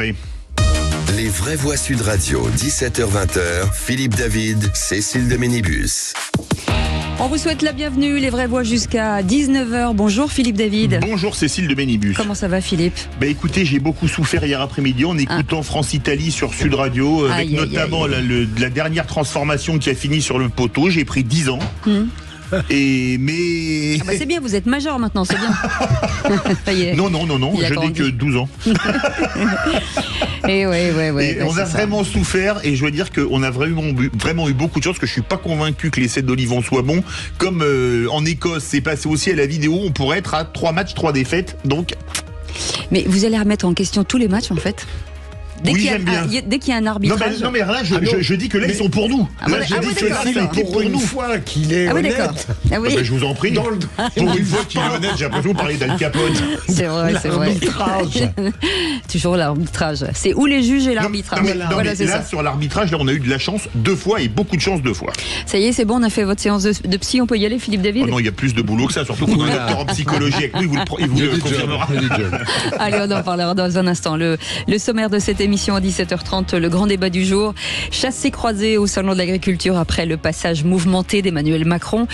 Oui. Les vraies voix Sud Radio, 17h-20h, Philippe David, Cécile de Ménibus. On vous souhaite la bienvenue, les vraies voix jusqu'à 19h. Bonjour Philippe David. Bonjour Cécile de Ménibus. Comment ça va Philippe ? Écoutez, j'ai beaucoup souffert hier après-midi en écoutant France-Italie sur Sud Radio, avec notamment la dernière transformation qui a fini sur le poteau. J'ai pris 10 ans. C'est bien, vous êtes majeur maintenant, c'est bien. Ça y est. Non, je n'ai que 12 ans. Et on a vraiment souffert, et je dois dire qu'on a vraiment eu beaucoup de chance, parce que je suis pas convaincu que l'essai d'Olivon soit bon. Comme en Écosse, c'est passé aussi à la vidéo, on pourrait être à 3 matchs, 3 défaites. Donc. Mais vous allez remettre en question tous les matchs en fait ? Dès qu'il y a un arbitrage. Non mais là, je dis que là, ils sont pour nous. Je dis que là, c'est pour une fois qu'il est honnête. Je vous en prie. Pour une fois qu'il est honnête, j'ai l'impression de parler d'Al Capone. C'est vrai. Toujours l'arbitrage. C'est où les juges et l'arbitrage. Là, sur l'arbitrage, là, on a eu de la chance 2 fois et beaucoup de chance 2 fois. Ça y est, c'est bon, on a fait votre séance de psy, on peut y aller, Philippe David ? Non, il y a plus de boulot que ça, surtout qu'on a un docteur en psychologie avec nous, il vous le confirmera. Allez, on en parlera dans un instant. Le sommaire de cette émission à 17h30, le grand débat du jour. Chassé croisé au salon de l'agriculture après le passage mouvementé d'Emmanuel Macron.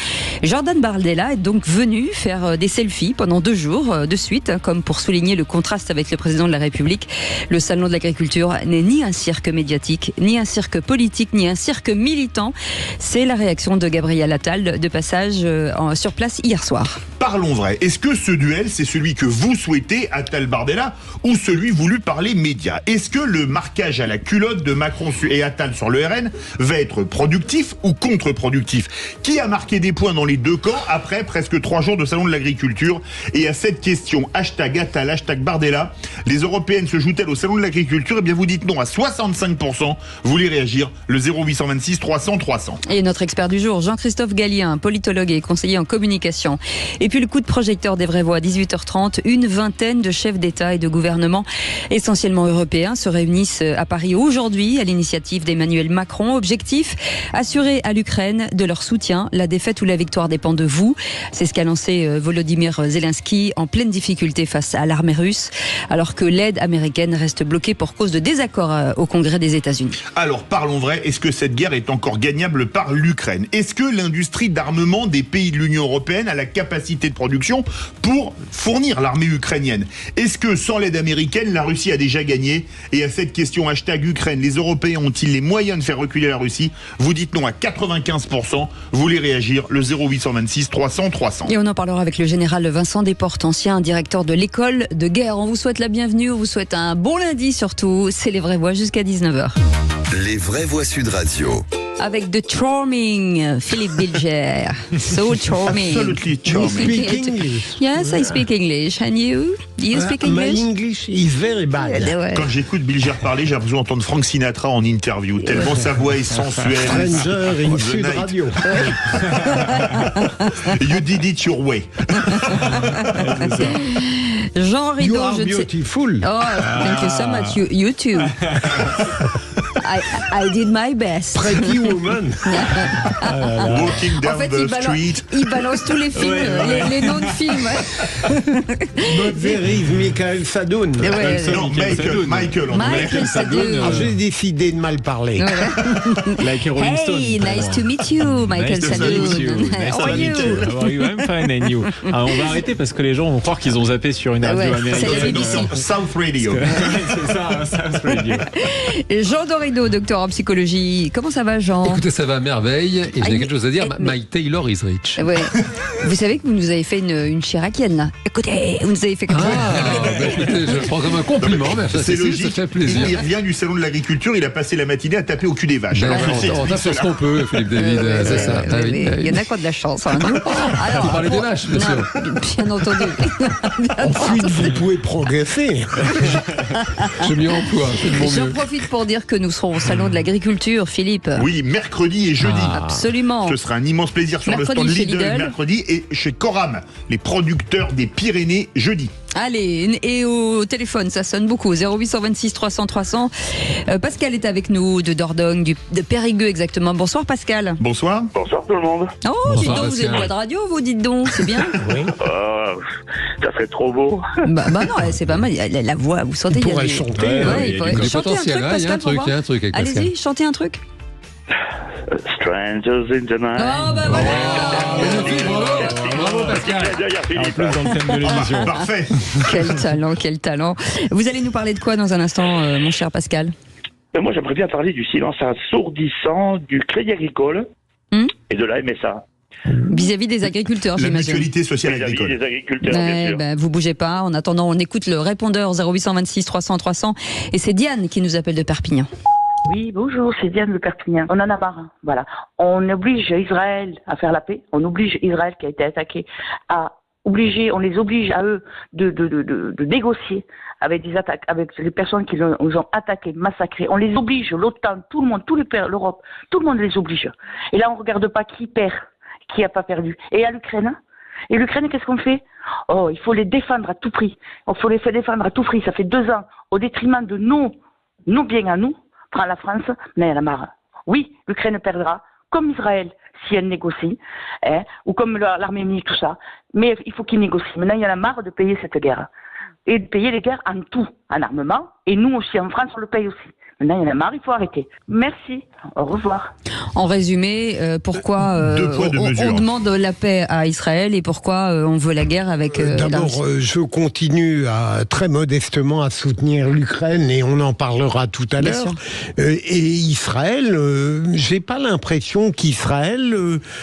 Jordan Bardella est donc venu faire des selfies pendant 2 jours de suite, comme pour souligner le contraste avec le président de la République. Le salon de l'agriculture n'est ni un cirque médiatique, ni un cirque politique, ni un cirque militant. C'est la réaction de Gabriel Attal de passage sur place hier soir. Parlons vrai. Est-ce que ce duel, c'est celui que vous souhaitez, Attal-Bardella, ou celui voulu par les médias ? Est-ce que le marquage à la culotte de Macron et Attal sur le RN va être productif ou contre-productif ? Qui a marqué des points dans les 2 camps après presque 3 jours de salon de l'agriculture ? Et à cette question, #Attal, #Bardella, les Européennes se jouent-elles au salon de l'agriculture ? Eh bien, vous dites non à 65%. Vous voulez réagir ? Le 0826 300 300. Et notre expert du jour, Jean-Christophe Gallien, politologue et conseiller en communication. Et puis le coup de projecteur des vraies voix à 18h30, une vingtaine de chefs d'État et de gouvernement, essentiellement européens, se réunissent à Paris aujourd'hui à l'initiative d'Emmanuel Macron. Objectif, assurer à l'Ukraine de leur soutien. La défaite ou la victoire dépend de vous. C'est ce qu'a lancé Volodymyr Zelensky en pleine difficulté face à l'armée russe, alors que l'aide américaine reste bloquée pour cause de désaccord au Congrès des États-Unis. Alors parlons vrai, est-ce que cette guerre est encore gagnable par l'Ukraine ? Est-ce que l'industrie d'armement des pays de l'Union européenne a la capacité de production pour fournir l'armée ukrainienne ? Est-ce que sans l'aide américaine, la Russie a déjà gagné ? Et à cette question, #Ukraine, les Européens ont-ils les moyens de faire reculer la Russie ? Vous dites non à 95%. Vous voulez réagir ? Le 0826 300 300. Et on en parlera avec le général Vincent Desportes, ancien directeur de l'école de guerre. On vous souhaite la bienvenue, on vous souhaite un bon lundi surtout. C'est les vraies voix jusqu'à 19h. Les vraies voix Sud Radio. Avec The Charming, Philippe Bilger. So charming. Absolutely charming. You speak English? Yes, I speak English. And you? Do you speak My English? English is very bad. Quand j'écoute Bilger parler, j'ai l'impression d'entendre Frank Sinatra en interview, tellement sa voix est sensuelle. Stranger in The Sud night. Radio. You did it your way. Jean Rideau, You are je ne sais... beautiful. Oh, thank you so much. You too. I did my best. Pretty woman. Walking down En fait, the street. il balance tous les films, les noms de films. But there is Michael Sadoun. Non, Michael. Michael Sadoun. Ah, j'ai décidé de mal parler. Like a Rolling Stone. Hey, nice to meet you, Michael Nice to meet you. Sadoun. Nice How to are meet you? you. How are you? I'm fine, and you? Alors, on va arrêter parce que les gens vont croire qu'ils ont zappé sur une radio Ouais, c'est la américaine. BBC. South Radio. C'est ça, South Radio. Jean Dorido, docteur en psychologie. Comment ça va, Jean? Écoutez, ça va à merveille et j'ai quelque chose à dire. mais- My Taylor is rich. Ouais. Vous savez que vous nous avez fait une chiracienne, là. Écoutez, vous nous avez fait comme ça. Écoutez, je le prends comme un compliment, mais ça, C'est ça logique. fait plaisir. Il revient du salon de l'agriculture, il a passé la matinée à taper au cul des vaches. Ben, Alors, je sais on tape sur ce qu'on peut, Philippe David, c'est ça. Ah oui, ah oui. Il y en a qui ont de la chance. Hein. Alors, Vous parlez des vaches, bien sûr. Bien entendu. Ensuite, vous pouvez progresser. Je m'y emploie, c'est de mon J'en mieux. profite pour dire que nous serons au salon de l'agriculture, Philippe. Oui, mercredi et jeudi. Absolument. Ce sera un immense plaisir sur Mercredi le stand chez Lidl, Lidl. mercredi, et chez Coram, les producteurs des Pyrénées, jeudi. Allez, et au téléphone, ça sonne beaucoup. 0826 300 300. Pascal est avec nous de Dordogne, de Périgueux exactement. Bonsoir Pascal. Bonsoir. Bonsoir tout le monde. Oh, Bonsoir, dites donc, vous êtes Pascal. voix de radio, vous dites donc, c'est bien. Ça Ça serait trop beau. Bah non, c'est pas mal. La voix, vous sentez. Il pourrait chanter. Ouais, il pourrait Du chanter potentiel, un truc, hein, il y a un Pascal, pour truc, il y a voir. un truc avec Pascal. Allez-y, chantez un truc. Strangers in the night. Oh, bah voilà. Magnifique, bravo Pascal. Clin d'œil à En Philippe. plus, dans le thème de l'émission. Parfait. Quel talent, quel talent. Vous allez nous parler de quoi dans un instant, mon cher Pascal? Moi, j'aimerais bien parler du silence assourdissant du Crédit Agricole et de la MSA. Vis-à-vis des agriculteurs, La j'imagine. mutualité sociale Vis-à-vis agricole. des agriculteurs, bien sûr. Vous bougez pas. En attendant, on écoute le répondeur 0826 300 300. Et c'est Diane qui nous appelle de Perpignan. Oui, bonjour, c'est Diane de Perpignan. On en a marre, hein. Voilà. On oblige Israël à faire la paix. On oblige Israël qui a été attaqué on les oblige à eux de négocier avec des attaques, avec les personnes qui nous ont attaqués, massacrés. On les oblige, l'OTAN, tout le monde, tous les pays, l'Europe, tout le monde les oblige. Et là, on regarde pas qui perd, qui a pas perdu. Et à l'Ukraine, qu'est-ce qu'on fait? Oh, il faut les défendre à tout prix. Il faut les faire défendre à tout prix. Ça fait 2 ans, au détriment de nos biens à nous. Prend la France, mais elle a marre. Oui, l'Ukraine perdra, comme Israël, si elle négocie, ou comme l'Arménie, tout ça. Mais il faut qu'ils négocient. Maintenant, il y en a marre de payer cette guerre. Et de payer les guerres en tout, en armement. Et nous aussi, en France, on le paye aussi. Maintenant, il y en a marre, il faut arrêter. Merci, au revoir. En résumé, pourquoi Deux poids, deux mesures. on demande la paix à Israël et pourquoi on veut la guerre avec la D'abord, Russie. je continue très modestement à soutenir l'Ukraine et on en parlera tout à Bien l'heure. sûr. Et Israël, j'ai pas l'impression qu'Israël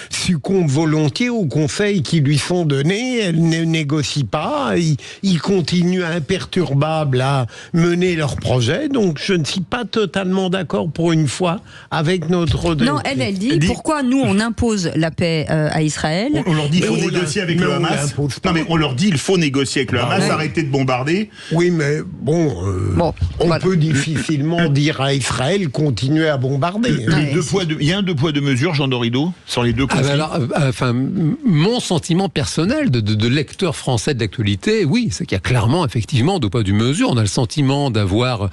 succombe volontiers aux conseils qui lui sont donnés. Elle ne négocie pas. Ils continuent imperturbables à mener leur projet. Donc, je ne suis pas totalement d'accord pour une fois avec notre... Non, elle dit pourquoi nous on impose la paix à Israël. On leur dit il faut Mais négocier avec mais le on Hamas. l'impose pas. Non mais on leur dit il faut négocier avec le Hamas, ouais. arrêter de bombarder. Oui, mais bon, on voilà. peut difficilement dire à Israël continuer à bombarder. Il y a un deux poids deux mesures, Jean Dorido, sur les deux conflits. Mon sentiment personnel de lecteur français de l'actualité, oui, c'est qu'il y a clairement, effectivement, deux poids, deux mesures. On a le sentiment d'avoir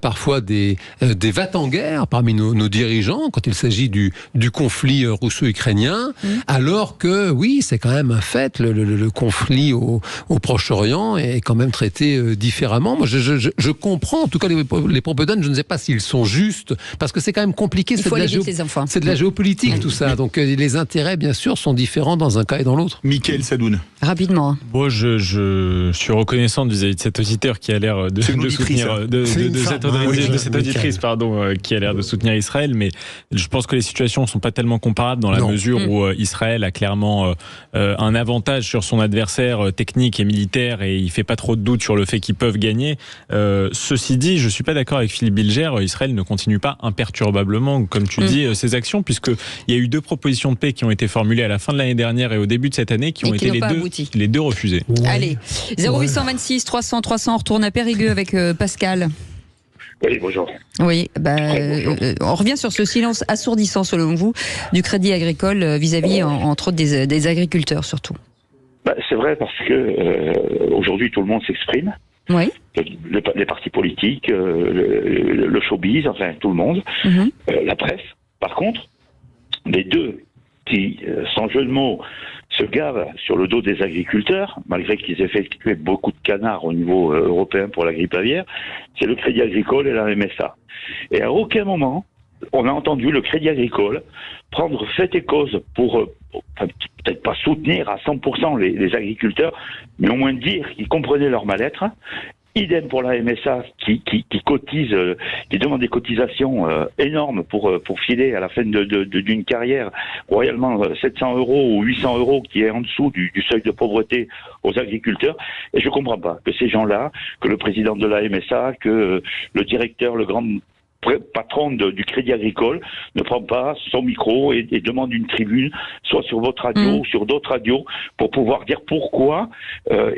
parfois des va-t-en-guerre parmi nos dirigeants quand il s'agit du conflit russo-ukrainien, alors que, oui, c'est quand même un fait, le conflit au Proche-Orient est quand même traité différemment. Moi, je comprends, en tout cas, les propos d'Anne, je ne sais pas s'ils sont justes, parce que c'est quand même compliqué. Il faut aller vite, les enfants. C'est de la géopolitique, tout ça. Donc, les intérêts, bien sûr, sont différents dans un cas et dans l'autre. Mickaël Sadoun. Rapidement. Moi, je suis reconnaissant vis-à-vis de cet auditeur qui a l'air de C'est une auditrice, soutenir, hein. de C'est une cette femme, auditrice, oui, de cette auditrice, pardon, qui a l'air de soutenir Israël, mais je pense que les situations ne sont pas tellement comparables dans la mesure où Israël a clairement un avantage sur son adversaire technique et militaire et il fait pas trop de doute sur le fait qu'ils peuvent gagner. Ceci dit, je suis pas d'accord avec Philippe Bilger, Israël ne continue pas imperturbablement, comme tu dis, ses actions, puisque il y a eu 2 propositions de paix qui ont été formulées à la fin de l'année dernière et au début de cette année qui ont été les deux refusées. Ouais. Allez, 0826 300 300, on retourne à Périgueux avec Pascal. Oui, bonjour. Oui, on revient sur ce silence assourdissant, selon vous, du Crédit Agricole vis-à-vis, entre autres, des agriculteurs, surtout. C'est vrai parce que aujourd'hui, tout le monde s'exprime. Oui. Les partis politiques, le showbiz, enfin tout le monde, la presse. Par contre, les deux qui, sans jeu de mots, se gavent sur le dos des agriculteurs, malgré qu'ils aient effectué beaucoup de canards au niveau européen pour la grippe aviaire, c'est le Crédit Agricole et la MSA. Et à aucun moment, on a entendu le Crédit Agricole prendre fait et cause pour, peut-être pas soutenir à 100% les agriculteurs, mais au moins dire qu'ils comprenaient leur mal-être. Idem pour la MSA qui cotise, qui demande des cotisations énormes pour filer à la fin d'une carrière royalement 700 € ou 800 € qui est en dessous du seuil de pauvreté aux agriculteurs. Et je comprends pas que ces gens-là, que le président de la MSA, que le directeur, le grand patron du Crédit Agricole ne prend pas son micro et demande une tribune, soit sur votre radio ou sur d'autres radios, pour pouvoir dire pourquoi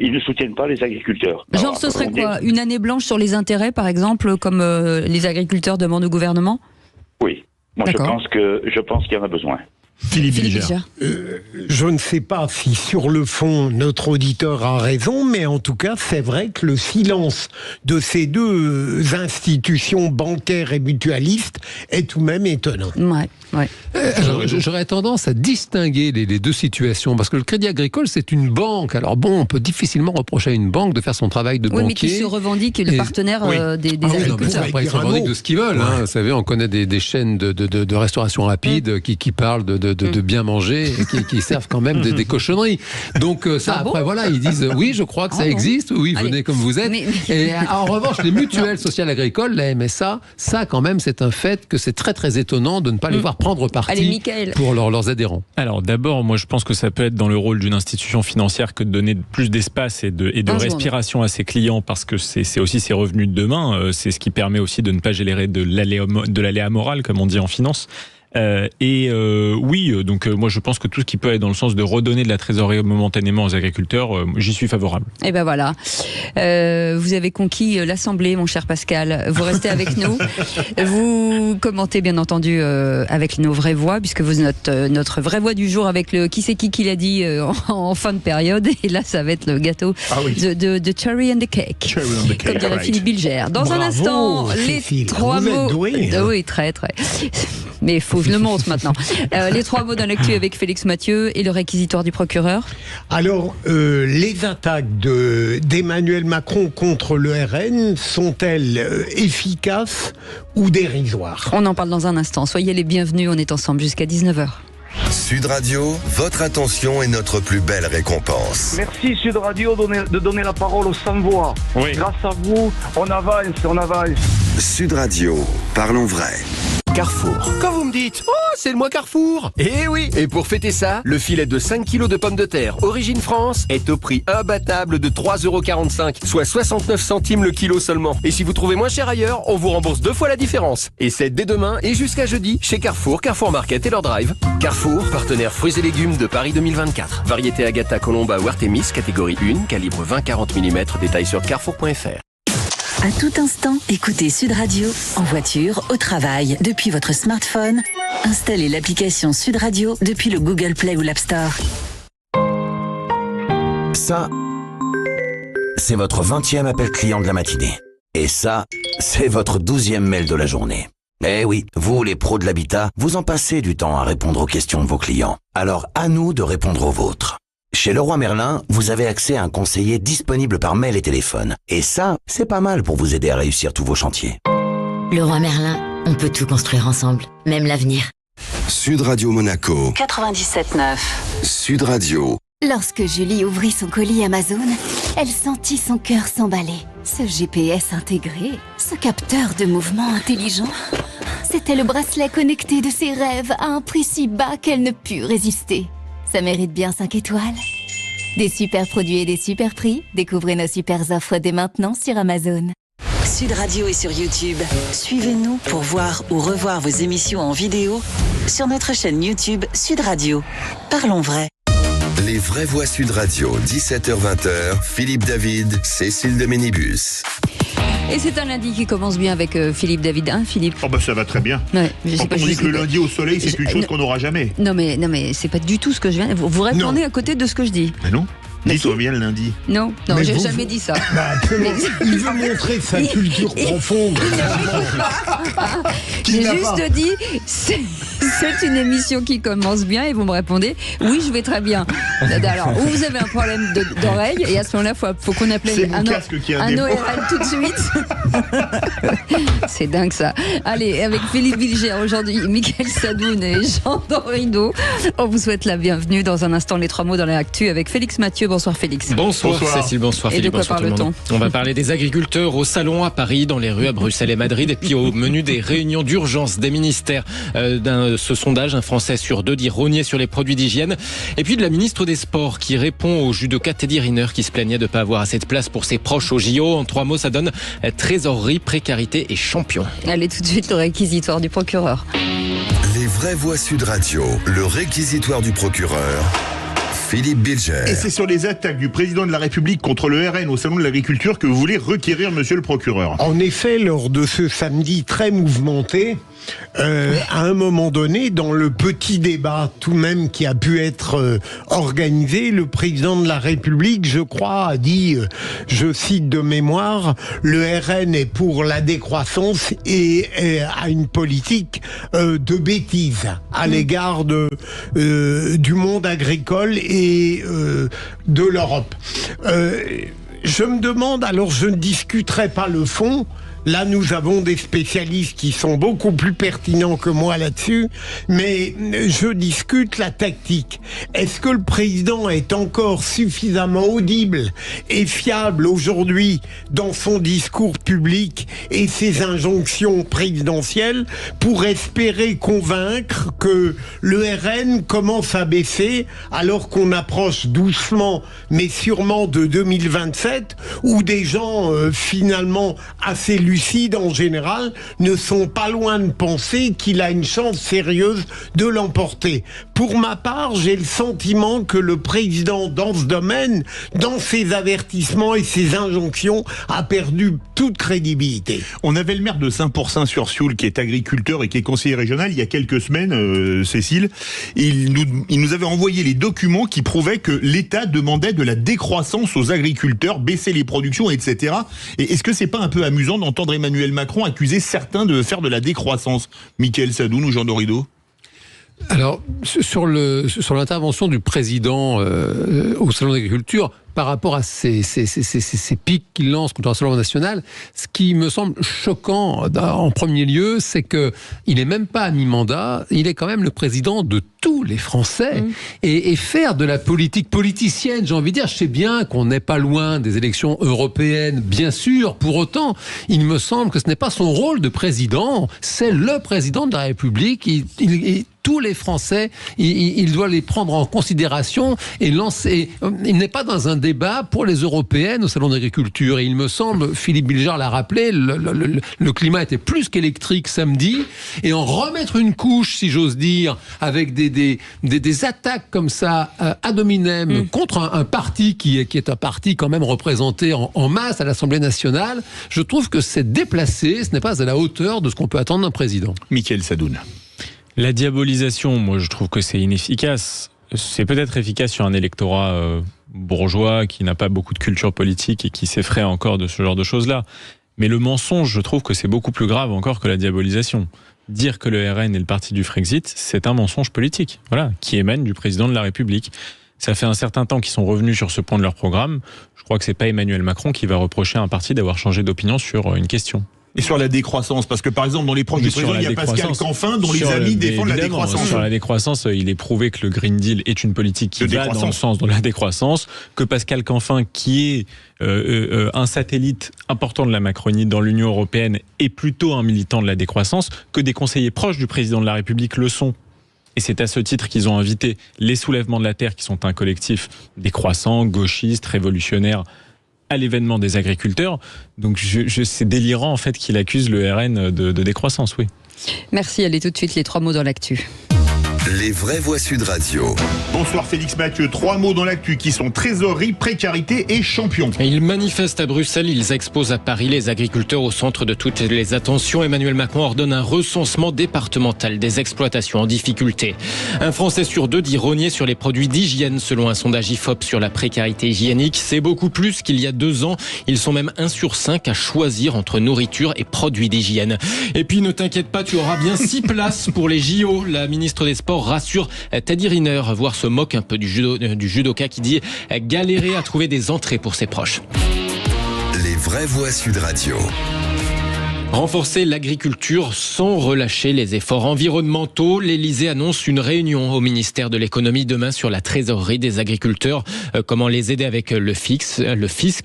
ils ne soutiennent pas les agriculteurs. Genre, Alors, ce serait quoi? Une année blanche sur les intérêts, par exemple, comme les agriculteurs demandent au gouvernement? Oui. Moi, je pense qu'il y en a besoin. Philippe Bilger. Je ne sais pas si sur le fond notre auditeur a raison, mais en tout cas c'est vrai que le silence de ces deux institutions bancaires et mutualistes est tout de même étonnant. Ouais. J'aurais tendance à distinguer les deux situations, parce que le Crédit Agricole, c'est une banque. Alors bon, on peut difficilement reprocher à une banque de faire son travail de banquier. Oui, mais qui se revendique le partenaire des agriculteurs. Après, ils se revendiquent de ce qu'ils veulent. Vous savez, on connaît des chaînes de restauration rapide qui parlent de bien manger et qui servent quand même des cochonneries. Donc ça, après, voilà, ils disent oui, je crois que ça existe. Oui, venez comme vous êtes. Et en revanche, les mutuelles sociales agricoles, la MSA, ça quand même, c'est un fait que c'est très très étonnant de ne pas les voir prendre parti pour leurs adhérents. Alors d'abord, moi je pense que ça peut être dans le rôle d'une institution financière que de donner plus d'espace et de respiration à ses clients, parce que c'est aussi ses revenus de demain. C'est ce qui permet aussi de ne pas générer de l'aléa moral, comme on dit en finance. Donc moi je pense que tout ce qui peut aller dans le sens de redonner de la trésorerie momentanément aux agriculteurs, j'y suis favorable. Et ben voilà, vous avez conquis l'Assemblée, mon cher Pascal. Vous restez avec nous. Vous commentez bien entendu avec nos vraies voix, puisque vous êtes notre vraie voix du jour avec le qui c'est qui l'a dit en fin de période. Et là ça va être le gâteau de Cherry and the Cake, comme dirait Philippe Bilger. Dans un instant, les trois mots. Oui, très très. Mais il faut que je le montre maintenant. Les trois mots dans l'actu avec Félix Mathieu et le réquisitoire du procureur. Alors, les attaques d'Emmanuel Macron contre le RN sont-elles efficaces ou dérisoires ? On en parle dans un instant. Soyez les bienvenus, on est ensemble jusqu'à 19h. Sud Radio, votre attention est notre plus belle récompense. Merci Sud Radio de donner la parole aux sans-voix. Oui. Grâce à vous, on avance. Sud Radio, parlons vrai. Carrefour. Quand vous me dites « Oh, c'est le mois Carrefour !» Eh oui. Et pour fêter ça, le filet de 5 kilos de pommes de terre Origine France est au prix imbattable de 3,45 €, soit 69 centimes le kilo seulement. Et si vous trouvez moins cher ailleurs, on vous rembourse 2 fois la différence. Et c'est dès demain et jusqu'à jeudi chez Carrefour, Carrefour Market et leur drive. Carrefour, partenaire fruits et légumes de Paris 2024. Variété Agatha Colomba ou Artemis, catégorie 1, calibre 20-40 mm. Détails sur carrefour.fr. À tout instant, écoutez Sud Radio, en voiture, au travail, depuis votre smartphone. Installez l'application Sud Radio depuis le Google Play ou l'App Store. Ça, c'est votre 20e appel client de la matinée. Et ça, c'est votre 12e mail de la journée. Eh oui, vous, les pros de l'habitat, vous en passez du temps à répondre aux questions de vos clients. Alors, à nous de répondre aux vôtres. Chez Leroy Merlin, vous avez accès à un conseiller disponible par mail et téléphone. Et ça, c'est pas mal pour vous aider à réussir tous vos chantiers. Leroy Merlin, on peut tout construire ensemble, même l'avenir. Sud Radio Monaco. 97.9. Sud Radio. Lorsque Julie ouvrit son colis Amazon, elle sentit son cœur s'emballer. Ce GPS intégré, ce capteur de mouvement intelligent, c'était le bracelet connecté de ses rêves à un prix si bas qu'elle ne put résister. Ça mérite bien 5 étoiles. Des super produits et des super prix. Découvrez nos super offres dès maintenant sur Amazon. Sud Radio est sur YouTube. Suivez-nous pour voir ou revoir vos émissions en vidéo sur notre chaîne YouTube Sud Radio. Parlons vrai. Les vraies voix Sud Radio, 17h-20h, Philippe David, Cécile de Ménibus. Et c'est un lundi qui commence bien avec Philippe David, hein Philippe? Oh bah ça va très bien. Ouais, quand on dit que le lundi au soleil, c'est une chose qu'on n'aura jamais. Non mais c'est pas du tout ce que je viens. Vous répondez à côté de ce que je dis. Mais non. Dis-toi bien le lundi. Non, j'ai jamais dit ça. Il veut montrer sa culture profonde. J'ai juste dit, c'est une émission qui commence bien et vous me répondez, oui, je vais très bien. Alors, ou vous avez un problème d'oreille et à ce moment-là, faut qu'on appelle un ORL tout de suite. C'est dingue ça. Allez, avec Philippe Bilger aujourd'hui, Mickaël Sadoun et Jean Dorido, on vous souhaite la bienvenue. Dans un instant, les trois mots dans l'actu avec Félix Mathieu. Bonsoir Félix. Bonsoir Cécile, bonsoir Philippe. Et de quoi parle-t-on ? On va parler des agriculteurs au salon à Paris, dans les rues à Bruxelles et Madrid, et puis au menu des réunions d'urgence des ministères. Ce sondage, un Français sur deux dit rogner sur les produits d'hygiène. Et puis de la ministre des Sports qui répond au judoka Teddy Riner qui se plaignait de ne pas avoir assez de place pour ses proches au JO. En 3 mots, ça donne trésorerie, précarité et champion. Allez tout de suite, le réquisitoire du procureur. Les vraies voix Sud Radio, le réquisitoire du procureur. Philippe Bilger. Et c'est sur les attaques du président de la République contre le RN au Salon de l'Agriculture que vous voulez requérir, monsieur le procureur. En effet, lors de ce samedi très mouvementé, à un moment donné, dans le petit débat tout de même qui a pu être organisé, le président de la République, je crois, a dit, je cite de mémoire, le RN est pour la décroissance et a une politique de bêtise à l'égard du monde agricole et de l'Europe. Je me demande, alors je ne discuterai pas le fond. Là, nous avons des spécialistes qui sont beaucoup plus pertinents que moi là-dessus, mais je discute la tactique. Est-ce que le président est encore suffisamment audible et fiable aujourd'hui dans son discours public et ses injonctions présidentielles pour espérer convaincre que le RN commence à baisser alors qu'on approche doucement mais sûrement de 2027 où des gens finalement assez lucides en général ne sont pas loin de penser qu'il a une chance sérieuse de l'emporter. Pour ma part, j'ai le sentiment que le président dans ce domaine, dans ses avertissements et ses injonctions, a perdu toute crédibilité. On avait le maire de Saint-Pourçain-sur-Sioule qui est agriculteur et qui est conseiller régional il y a quelques semaines, Cécile. Il nous avait envoyé les documents qui prouvaient que l'État demandait de la décroissance aux agriculteurs, baisser les productions, etc. Et est-ce que c'est pas un peu amusant d'entendre Emmanuel Macron accuser certains de faire de la décroissance? Mickaël Sadoun ou Jean Dorido? Alors, sur l'intervention du président au Salon de l'Agriculture, par rapport à ces pics qu'il lance contre l'Assemblée nationale, ce qui me semble choquant en premier lieu, c'est qu'il n'est même pas à mi-mandat, il est quand même le président de tous les Français. Et faire de la politique politicienne, j'ai envie de dire, je sais bien qu'on n'est pas loin des élections européennes, bien sûr, pour autant, il me semble que ce n'est pas son rôle de président, c'est le président de la République, tous les Français, il doit les prendre en considération et lancer. Il n'est pas dans un débat pour les européennes au Salon d'agriculture. Et il me semble, Philippe Bilger l'a rappelé, le climat était plus qu'électrique samedi. Et en remettre une couche, si j'ose dire, avec des attaques comme ça, ad hominem, contre un parti qui est un parti quand même représenté en masse à l'Assemblée nationale, je trouve que c'est déplacé, ce n'est pas à la hauteur de ce qu'on peut attendre d'un président. Mickaël Sadoun. La diabolisation, moi je trouve que c'est inefficace. C'est peut-être efficace sur un électorat bourgeois qui n'a pas beaucoup de culture politique et qui s'effraie encore de ce genre de choses-là. Mais le mensonge, je trouve que c'est beaucoup plus grave encore que la diabolisation. Dire que le RN est le parti du Frexit, c'est un mensonge politique, voilà, qui émane du président de la République. Ça fait un certain temps qu'ils sont revenus sur ce point de leur programme. Je crois que c'est pas Emmanuel Macron qui va reprocher à un parti d'avoir changé d'opinion sur une question. Et sur la décroissance, parce que par exemple dans les proches du président, il y a Pascal Canfin dont les amis défendent la décroissance. Sur la décroissance, il est prouvé que le Green Deal est une politique qui va dans le sens de la décroissance, que Pascal Canfin, qui est un satellite important de la Macronie dans l'Union européenne, est plutôt un militant de la décroissance, que des conseillers proches du président de la République le sont. Et c'est à ce titre qu'ils ont invité les Soulèvements de la Terre, qui sont un collectif décroissant, gauchiste, révolutionnaire, à l'événement des agriculteurs. Donc c'est délirant en fait qu'il accuse le RN de décroissance, oui. Merci, allez tout de suite les 3 mots dans l'actu. Les vraies voix Sud Radio. Bonsoir Félix Mathieu. 3 mots dans l'actu qui sont trésorerie, précarité et champion. Ils manifestent à Bruxelles, ils exposent à Paris les agriculteurs au centre de toutes les attentions. Emmanuel Macron ordonne un recensement départemental des exploitations en difficulté. Un Français sur 2 dit rogner sur les produits d'hygiène selon un sondage IFOP sur la précarité hygiénique. C'est beaucoup plus qu'il y a 2 ans. Ils sont même 1 sur 5 à choisir entre nourriture et produits d'hygiène. Et puis ne t'inquiète pas, tu auras bien 6 places pour les JO. La ministre des Sports rassure Teddy Riner, voire se moque un peu du judoka qui dit galérer à trouver des entrées pour ses proches. Les vraies voix Sud Radio. Renforcer l'agriculture sans relâcher les efforts environnementaux. L'Élysée annonce une réunion au ministère de l'économie demain sur la trésorerie des agriculteurs. Comment les aider avec le fisc,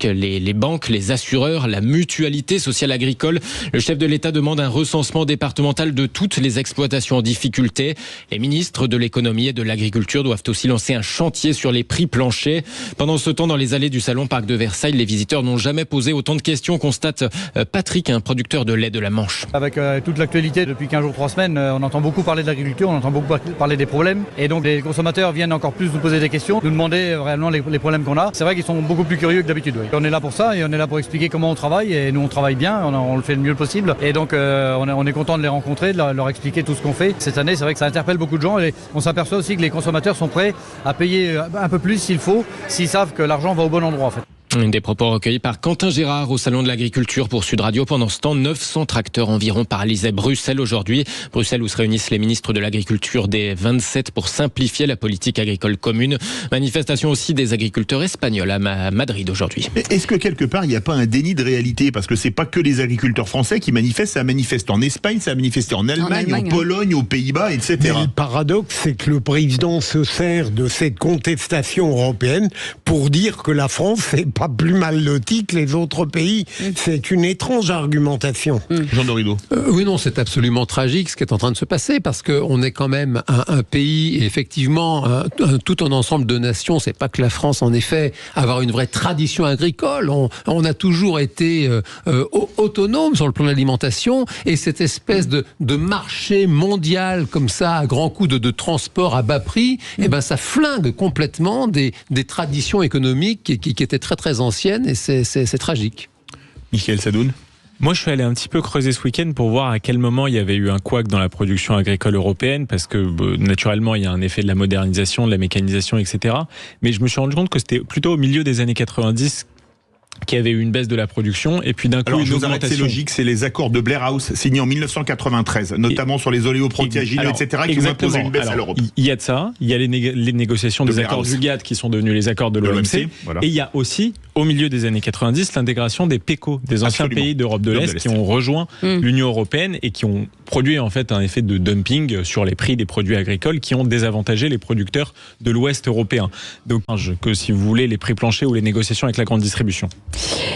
les banques, les assureurs, la mutualité sociale agricole. Le chef de l'État demande un recensement départemental de toutes les exploitations en difficulté. Les ministres de l'économie et de l'agriculture doivent aussi lancer un chantier sur les prix planchers. Pendant ce temps, dans les allées du Salon Parc de Versailles, les visiteurs n'ont jamais posé autant de questions, constate Patrick, un producteur de lait de la Manche. Avec toute l'actualité depuis 15 jours, 3 semaines, on entend beaucoup parler de l'agriculture, on entend beaucoup parler des problèmes. Et donc les consommateurs viennent encore plus nous poser des questions, nous demander réellement les problèmes qu'on a. C'est vrai qu'ils sont beaucoup plus curieux que d'habitude. Oui. On est là pour ça et on est là pour expliquer comment on travaille. Et nous on travaille bien, on le fait le mieux possible. Et donc on est content de les rencontrer, de leur expliquer tout ce qu'on fait. Cette année, c'est vrai que ça interpelle beaucoup de gens. Et on s'aperçoit aussi que les consommateurs sont prêts à payer un peu plus s'il faut, s'ils savent que l'argent va au bon endroit en fait. Des propos recueillis par Quentin Gérard au Salon de l'Agriculture pour Sud Radio. Pendant ce temps, 900 tracteurs environ paralysaient Bruxelles aujourd'hui. Bruxelles où se réunissent les ministres de l'Agriculture des 27 pour simplifier la politique agricole commune. Manifestation aussi des agriculteurs espagnols à Madrid aujourd'hui. Est-ce que quelque part il n'y a pas un déni de réalité? Parce que c'est pas que les agriculteurs français qui manifestent, ça manifeste en Espagne, ça manifeste en Allemagne, en Pologne, aux Pays-Bas, etc. Mais le paradoxe, c'est que le président se sert de cette contestation européenne pour dire que la France c'est pas plus mal loti que les autres pays. C'est une étrange argumentation. Jean Dorido. Oui, non, c'est absolument tragique ce qui est en train de se passer parce qu'on est quand même un pays, et effectivement, tout un ensemble de nations. C'est pas que la France, en effet, avoir une vraie tradition agricole. On a toujours été autonome sur le plan de l'alimentation et cette espèce de marché mondial comme ça, à grands coups de transport à bas prix, ça flingue complètement des traditions économiques qui étaient très très anciennes et c'est tragique. Michael Sadoun. Moi, je suis allé un petit peu creuser ce week-end pour voir à quel moment il y avait eu un couac dans la production agricole européenne, parce que naturellement, il y a un effet de la modernisation, de la mécanisation, etc. Mais je me suis rendu compte que c'était plutôt au milieu des années 90 qu'il y avait eu une baisse de la production et puis d'un coup une augmentation. C'est logique, c'est les accords de Blair House signés en 1993, notamment sur les oléoprotéagineux, etc., qui ont imposé une baisse à l'Europe. Il y a de ça, il y a les négociations des accords du GATT qui sont devenus les accords de l'OMC, voilà. Et il y a aussi, au milieu des années 90, l'intégration des PECO, des anciens pays d'Europe de l'Est qui ont rejoint l'Union européenne et qui ont produit en fait un effet de dumping sur les prix des produits agricoles qui ont désavantagé les producteurs de l'Ouest européen. Donc que si vous voulez les prix planchers ou les négociations avec la grande distribution.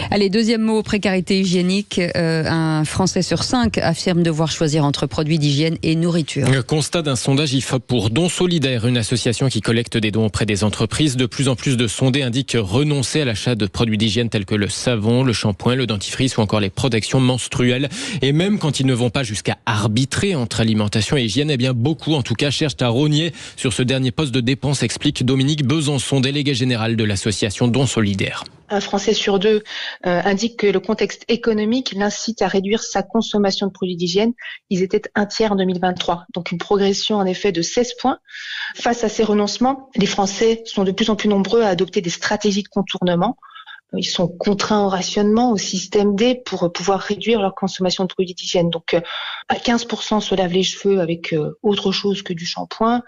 Allez, deuxième mot, précarité hygiénique. Un Français sur 5 affirme devoir choisir entre produits d'hygiène et nourriture. Le constat d'un sondage IFOP pour Dons Solidaires, une association qui collecte des dons auprès des entreprises. De plus en plus de sondés indiquent renoncer à l'achat de produits d'hygiène tels que le savon, le shampoing, le dentifrice ou encore les protections menstruelles. Et même quand ils ne vont pas jusqu'à arbitrer entre alimentation et hygiène, beaucoup en tout cas cherchent à rogner sur ce dernier poste de dépense, explique Dominique Besançon, délégué général de l'association Dons Solidaires. Un Français sur 2 indique que le contexte économique l'incite à réduire sa consommation de produits d'hygiène. Ils étaient 1/3 en 2023, donc une progression en effet de 16 points. Face à ces renoncements, les Français sont de plus en plus nombreux à adopter des stratégies de contournement. Ils sont contraints au rationnement, au système D pour pouvoir réduire leur consommation de produits d'hygiène. Donc, à 15% se lavent les cheveux avec autre chose que du shampoing.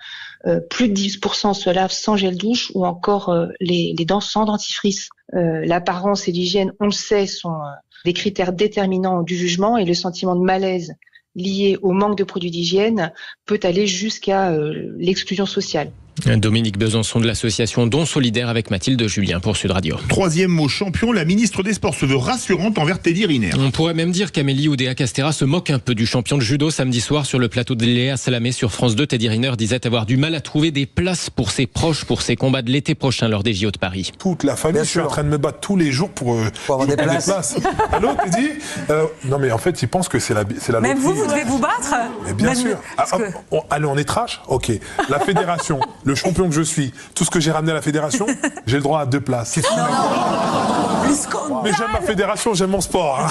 Plus de 10% se lavent sans gel douche ou encore les dents sans dentifrice. L'apparence et l'hygiène, on le sait, sont des critères déterminants du jugement et le sentiment de malaise lié au manque de produits d'hygiène peut aller jusqu'à l'exclusion sociale. Dominique Besançon de l'association Dons Solidaires avec Mathilde Julien pour Sud Radio. Troisième mot champion, la ministre des Sports se veut rassurante envers Teddy Riner. On pourrait même dire qu'Amélie Oudéa-Castéra se moque un peu du champion de judo samedi soir sur le plateau de Léa Salamé sur France 2. Teddy Riner disait avoir du mal à trouver des places pour ses proches pour ses combats de l'été prochain lors des JO de Paris. Toute la famille, je suis en train de me battre tous les jours pour avoir des places. Allô Teddy non mais en fait il pense que c'est la loterie. Même vous devez vous battre. Mais bien sûr. Allez, on est trash. Ok. La fédération, le champion que je suis, tout ce que j'ai ramené à la fédération, j'ai le droit à 2 places. Mais j'aime ma fédération, j'aime mon sport. Hein.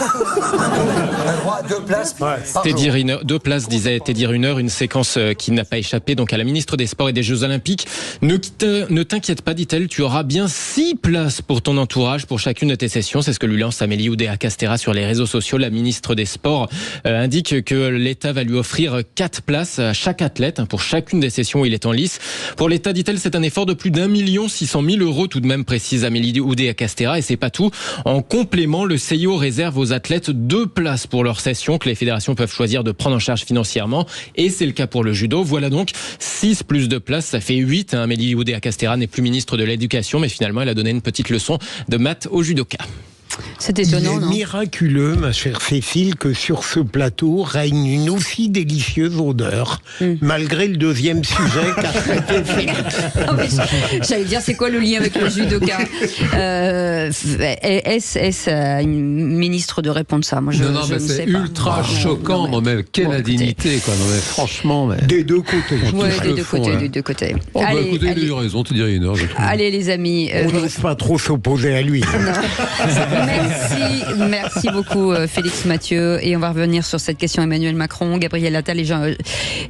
On a le droit à 2 places par Teddy jour. Riner, 2 places, disait Teddy Riner, une séquence qui n'a pas échappé donc à la ministre des Sports et des Jeux Olympiques. Ne t'inquiète pas, dit-elle, tu auras bien 6 places pour ton entourage pour chacune de tes sessions. C'est ce que lui lance Amélie Oudéa-Castéra sur les réseaux sociaux. La ministre des Sports indique que l'État va lui offrir 4 places à chaque athlète pour chacune des sessions où il est en lice. Pour l'État, dit-elle, c'est un effort de plus d'1 600 000 € tout de même, précise Amélie Oudéa-Castéra. Et c'est pas tout. En complément, le CIO réserve aux athlètes 2 places pour leur session que les fédérations peuvent choisir de prendre en charge financièrement. Et c'est le cas pour le judo. Voilà donc 6 plus 2 places, ça fait 8. Amélie Oudéa-Castéra n'est plus ministre de l'Éducation, mais finalement, elle a donné une petite leçon de maths aux judokas. C'est étonnant, Il est non ? miraculeux, ma chère Cécile, que sur ce plateau règne une aussi délicieuse odeur, malgré le deuxième sujet qu'a traité Félix. J'allais dire, c'est quoi le lien avec le judoka ? Est-ce à une ministre de répondre ça ? Moi, je non, ne mais sais c'est pas. ultra choquant. Non, mais quelle indignité, quoi. Non, mais franchement. Mais... Des deux côtés. Oui, des deux côtés. Oh, bah, écoutez, il a eu raison, tu dirais une heure. Allez, les amis. On n'ose pas trop s'opposer à lui. Merci beaucoup, Félix Mathieu. Et on va revenir sur cette question. Emmanuel Macron, Gabriel Attal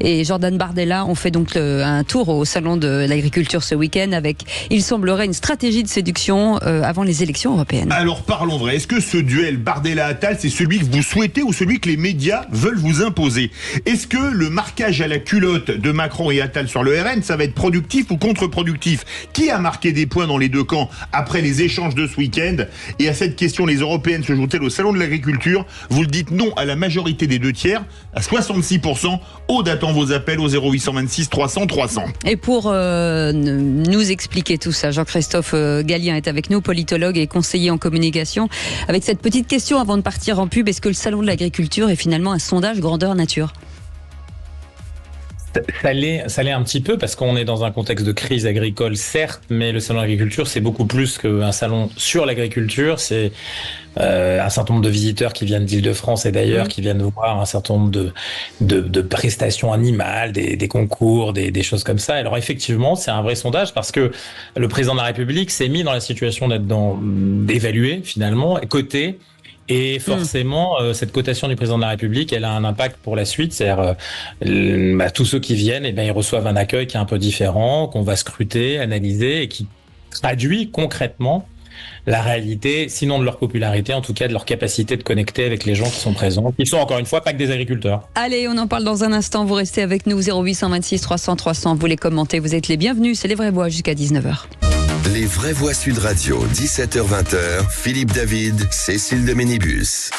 et Jordan Bardella ont fait donc un tour au salon de l'agriculture ce week-end avec, il semblerait, une stratégie de séduction avant les élections européennes. Alors parlons vrai. Est-ce que ce duel Bardella-Attal, c'est celui que vous souhaitez ou celui que les médias veulent vous imposer ? Est-ce que le marquage à la culotte de Macron et Attal sur le RN, ça va être productif ou contre-productif ? Qui a marqué des points dans les deux camps après les échanges de ce week-end ? Et à cette question, les européennes se jouent-elles au salon de l'agriculture ? Vous le dites non à la majorité des 2/3, à 66%. Aude attend vos appels au 0826 300 300. Et pour nous expliquer tout ça, Jean-Christophe Gallien est avec nous, politologue et conseiller en communication. Avec cette petite question avant de partir en pub, est-ce que le salon de l'agriculture est finalement un sondage grandeur nature ? Ça l'est un petit peu parce qu'on est dans un contexte de crise agricole, certes, mais le salon de l'agriculture, c'est beaucoup plus qu'un salon sur l'agriculture. C'est un certain nombre de visiteurs qui viennent d'Île-de-France et d'ailleurs qui viennent voir un certain nombre de prestations animales, des concours, des choses comme ça. Alors effectivement, c'est un vrai sondage parce que le président de la République s'est mis dans la situation d'évaluer finalement, coté. Et forcément, cette cotation du président de la République, elle a un impact pour la suite. C'est-à-dire, tous ceux qui viennent, ils reçoivent un accueil qui est un peu différent, qu'on va scruter, analyser, et qui traduit concrètement la réalité, sinon de leur popularité, en tout cas de leur capacité de connecter avec les gens qui sont présents, qui sont encore une fois pas que des agriculteurs. Allez, on en parle dans un instant. Vous restez avec nous, 0826 300 300. Vous les commentez, vous êtes les bienvenus. C'est les vraies voix jusqu'à 19h. Les vraies voix Sud Radio, 17h-20h, Philippe David, Cécile de Ménibus.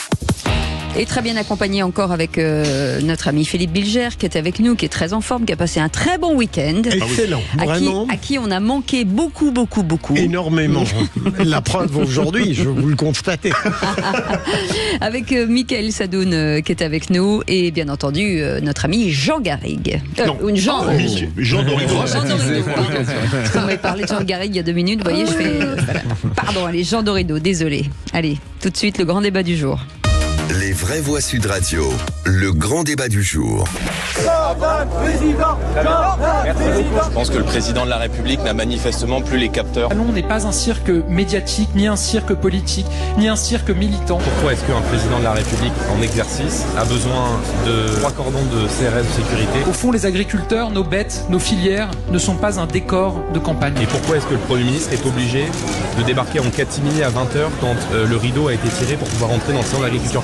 Et très bien accompagné encore avec notre ami Philippe Bilger qui est avec nous, qui est très en forme, qui a passé un très bon week-end. Excellent, vraiment. À qui on a manqué beaucoup. Énormément. La preuve aujourd'hui, je vous le constatez. Avec Mickaël Sadoun qui est avec nous et bien entendu notre ami Jean Garrigue. Jean Dorido. On m'avait parlé de Jean Garrigue il y a 2 minutes, vous voyez, je fais... Pardon, allez, Jean Dorido, désolé. Allez, tout de suite, le grand débat du jour. Les vraies voix Sud Radio, le grand débat du jour. Je pense que le président de la République n'a manifestement plus les capteurs. Non, on n'est pas un cirque médiatique, ni un cirque politique, ni un cirque militant. Pourquoi est-ce qu'un président de la République en exercice a besoin de 3 cordons de CRS de sécurité ? Au fond, les agriculteurs, nos bêtes, nos filières ne sont pas un décor de campagne. Et pourquoi est-ce que le Premier ministre est obligé de débarquer en catimini à 20h quand le rideau a été tiré pour pouvoir entrer dans le salon de l'agriculture ?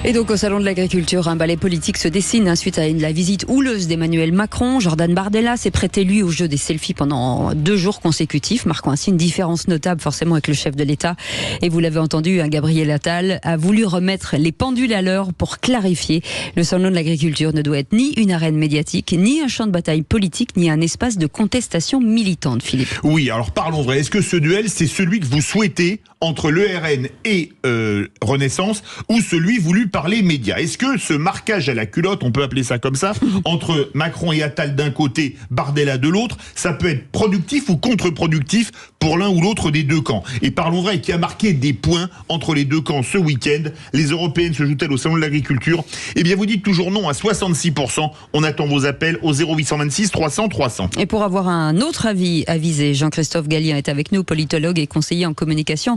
Et donc au salon de l'agriculture, un ballet politique se dessine suite à la visite houleuse d'Emmanuel Macron. Jordan Bardella s'est prêté lui au jeu des selfies pendant 2 jours consécutifs, marquant ainsi une différence notable forcément avec le chef de l'État. Et vous l'avez entendu, Gabriel Attal a voulu remettre les pendules à l'heure pour clarifier. Le salon de l'agriculture ne doit être ni une arène médiatique, ni un champ de bataille politique, ni un espace de contestation militante, Philippe. Oui, alors parlons vrai. Est-ce que ce duel, c'est celui que vous souhaitez entre le RN et Renaissance, ou celui voulu par les médias? Est-ce que ce marquage à la culotte, on peut appeler ça comme ça, entre Macron et Attal d'un côté, Bardella de l'autre, ça peut être productif ou contre-productif pour l'un ou l'autre des deux camps? Et parlons vrai, qui a marqué des points entre les deux camps ce week-end? Les européennes se jouent-elles au salon de l'agriculture? Eh bien, vous dites toujours non à 66%. On attend vos appels au 0826 300 300. Et pour avoir un autre avis avisé, Jean-Christophe Gallien est avec nous, politologue et conseiller en communication.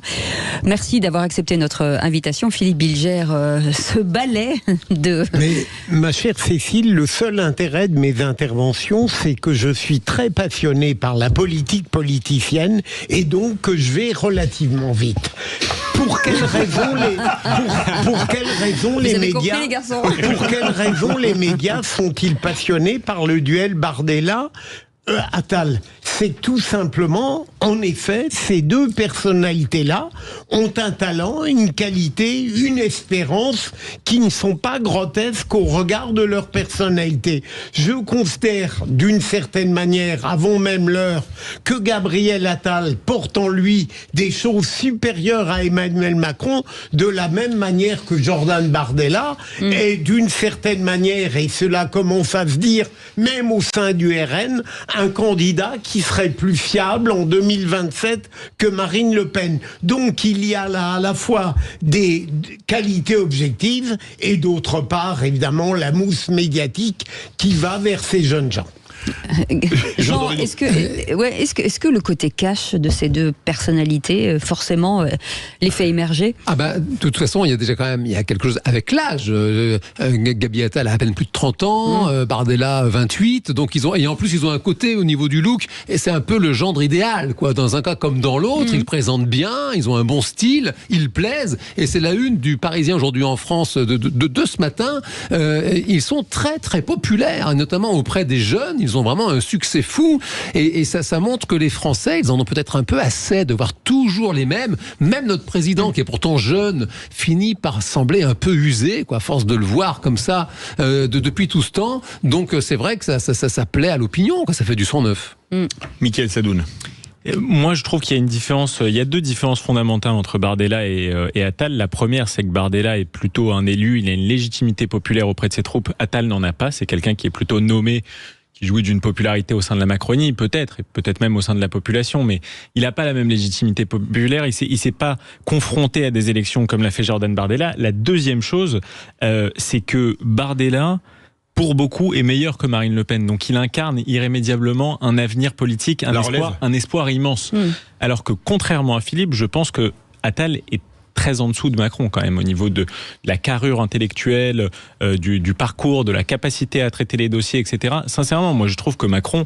Merci d'avoir accepté notre invitation. Philippe Bilger, ce ballet de... Mais ma chère Cécile, le seul intérêt de mes interventions, c'est que je suis très passionné par la politique politicienne et donc que je vais relativement vite. Pour quelles raisons les médias sont-ils passionnés par le duel Bardella Attal, c'est tout simplement, en effet, ces deux personnalités-là ont un talent, une qualité, une espérance qui ne sont pas grotesques au regard de leur personnalité. Je considère d'une certaine manière, avant même l'heure, que Gabriel Attal porte en lui des choses supérieures à Emmanuel Macron, de la même manière que Jordan Bardella est d'une certaine manière, et cela commence à se dire, même au sein du RN, un candidat qui serait plus fiable en 2027 que Marine Le Pen. Donc il y a là à la fois des qualités objectives et d'autre part, évidemment, la mousse médiatique qui va vers ces jeunes gens. Jean, est-ce que le côté cash de ces deux personnalités forcément les fait émerger? De toute façon, il y a déjà il y a quelque chose avec l'âge. Gabriel Attal a à peine plus de 30 ans, Bardella 28, donc et en plus ils ont un côté au niveau du look, et c'est un peu le gendre idéal, quoi. Dans un cas comme dans l'autre, ils présentent bien, ils ont un bon style, ils plaisent, et c'est la une du Parisien aujourd'hui en France de ce matin. Ils sont très très populaires, notamment auprès des jeunes. Ils ont vraiment un succès fou, et ça montre que les Français, ils en ont peut-être un peu assez de voir toujours les mêmes. Même notre président, qui est pourtant jeune, finit par sembler un peu usé, quoi, à force de le voir comme ça depuis tout ce temps. Donc c'est vrai que ça plaît à l'opinion, ça fait du son neuf. Mickaël Sadoun. Moi, je trouve qu'il y a une différence. Il y a deux différences fondamentales entre Bardella et Attal. La première, c'est que Bardella est plutôt un élu. Il a une légitimité populaire auprès de ses troupes. Attal n'en a pas. C'est quelqu'un qui est plutôt nommé, qui jouit d'une popularité au sein de la Macronie, peut-être, et peut-être même au sein de la population, mais il n'a pas la même légitimité populaire, il s'est pas confronté à des élections comme l'a fait Jordan Bardella. La deuxième chose, c'est que Bardella, pour beaucoup, est meilleur que Marine Le Pen, donc il incarne irrémédiablement un avenir politique, un espoir immense. Alors que, contrairement à Philippe, je pense que Attal est très en dessous de Macron quand même au niveau de la carrure intellectuelle, du parcours, de la capacité à traiter les dossiers, etc. Sincèrement, moi je trouve que Macron,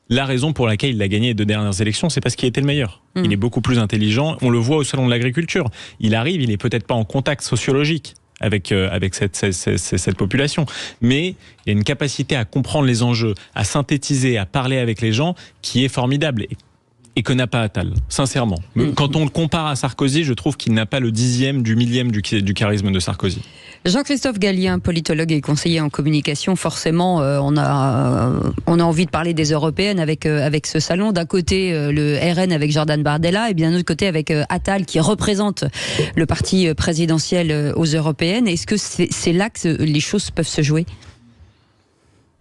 la raison pour laquelle il a gagné les deux dernières élections, c'est parce qu'il était le meilleur. Il est beaucoup plus intelligent, on le voit au salon de l'agriculture. Il arrive, il n'est peut-être pas en contact sociologique avec cette population, mais il y a une capacité à comprendre les enjeux, à synthétiser, à parler avec les gens qui est formidable. Et que n'a pas Attal, sincèrement. Quand on le compare à Sarkozy, je trouve qu'il n'a pas le 10e du 1000e du charisme de Sarkozy. Jean-Christophe Gallien, politologue et conseiller en communication, forcément, on a envie de parler des européennes avec ce salon. D'un côté, le RN avec Jordan Bardella, et bien d'un autre côté avec Attal qui représente le parti présidentiel aux européennes. Est-ce que c'est là que les choses peuvent se jouer ?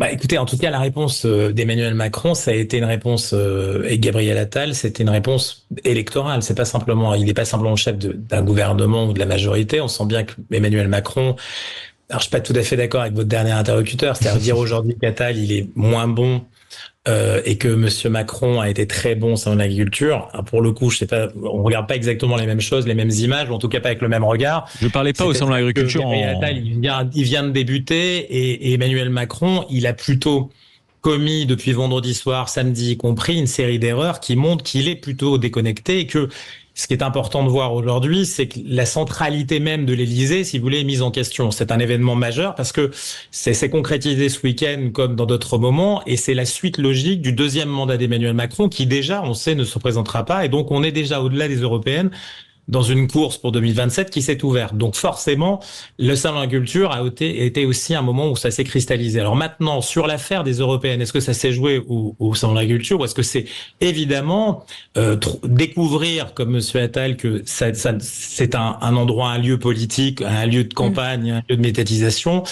Écoutez, en tout cas, la réponse d'Emmanuel Macron, ça a été une réponse, et Gabriel Attal, c'était une réponse électorale. Il n'est pas simplement le chef d'un gouvernement ou de la majorité. On sent bien que Emmanuel Macron, alors je suis pas tout à fait d'accord avec votre dernier interlocuteur, c'est-à-dire dire aujourd'hui qu'Attal, il est moins bon, et que Monsieur Macron a été très bon dans l'agriculture. Pour le coup, je sais pas, on regarde pas exactement les mêmes choses, les mêmes images, ou en tout cas pas avec le même regard. Je parlais pas au sein de l'agriculture. Attal, il vient de débuter, et Emmanuel Macron, il a plutôt commis depuis vendredi soir, samedi y compris, une série d'erreurs qui montrent qu'il est plutôt déconnecté, et que ce qui est important de voir aujourd'hui, c'est que la centralité même de l'Élysée, si vous voulez, est mise en question. C'est un événement majeur parce que c'est concrétisé ce week-end comme dans d'autres moments, et c'est la suite logique du deuxième mandat d'Emmanuel Macron qui déjà, on sait, ne se présentera pas, et donc on est déjà au-delà des européennes dans une course pour 2027 qui s'est ouverte. Donc forcément, le salon de l'agriculture a été aussi un moment où ça s'est cristallisé. Alors maintenant, sur l'affaire des européennes, est-ce que ça s'est joué au salon de l'agriculture, ou est-ce que c'est évidemment découvrir, comme Monsieur Attal, que c'est un endroit, un lieu politique, un lieu de campagne, un lieu de médiatisation?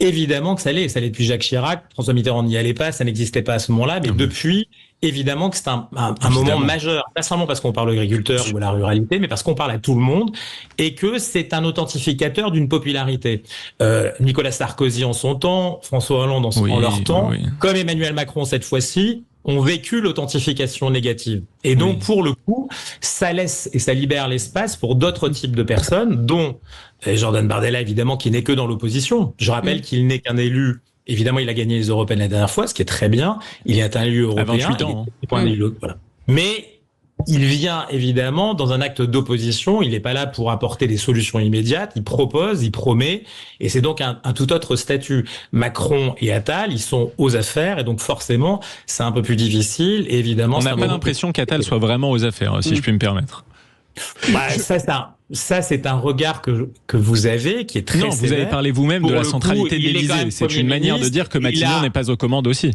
Évidemment que ça l'est depuis Jacques Chirac. François Mitterrand n'y allait pas, ça n'existait pas à ce moment-là, mais depuis, évidemment que c'est un moment majeur, pas seulement parce qu'on parle aux agriculteurs ou à la ruralité, mais parce qu'on parle à tout le monde, et que c'est un authentificateur d'une popularité. Nicolas Sarkozy en son temps, François Hollande en leur temps, comme Emmanuel Macron cette fois-ci, ont vécu l'authentification négative. Et donc, pour le coup, ça laisse et ça libère l'espace pour d'autres types de personnes, dont Jordan Bardella, évidemment, qui n'est que dans l'opposition. Je rappelle qu'il n'est qu'un élu. Évidemment, il a gagné les européennes la dernière fois, ce qui est très bien. Il est un élu européen. À 28 ans. Voilà. Mais il vient évidemment dans un acte d'opposition. Il n'est pas là pour apporter des solutions immédiates. Il propose, il promet, et c'est donc un tout autre statut. Macron et Attal, ils sont aux affaires, et donc forcément, c'est un peu plus difficile. Et évidemment, on n'a pas l'impression qu'Attal soit vraiment aux affaires, si je puis me permettre. Ça, c'est un regard que vous avez, qui est très sévère. Vous avez parlé vous-même de la centralité de l'Élysée. C'est une manière de dire que Matignon n'est pas aux commandes aussi.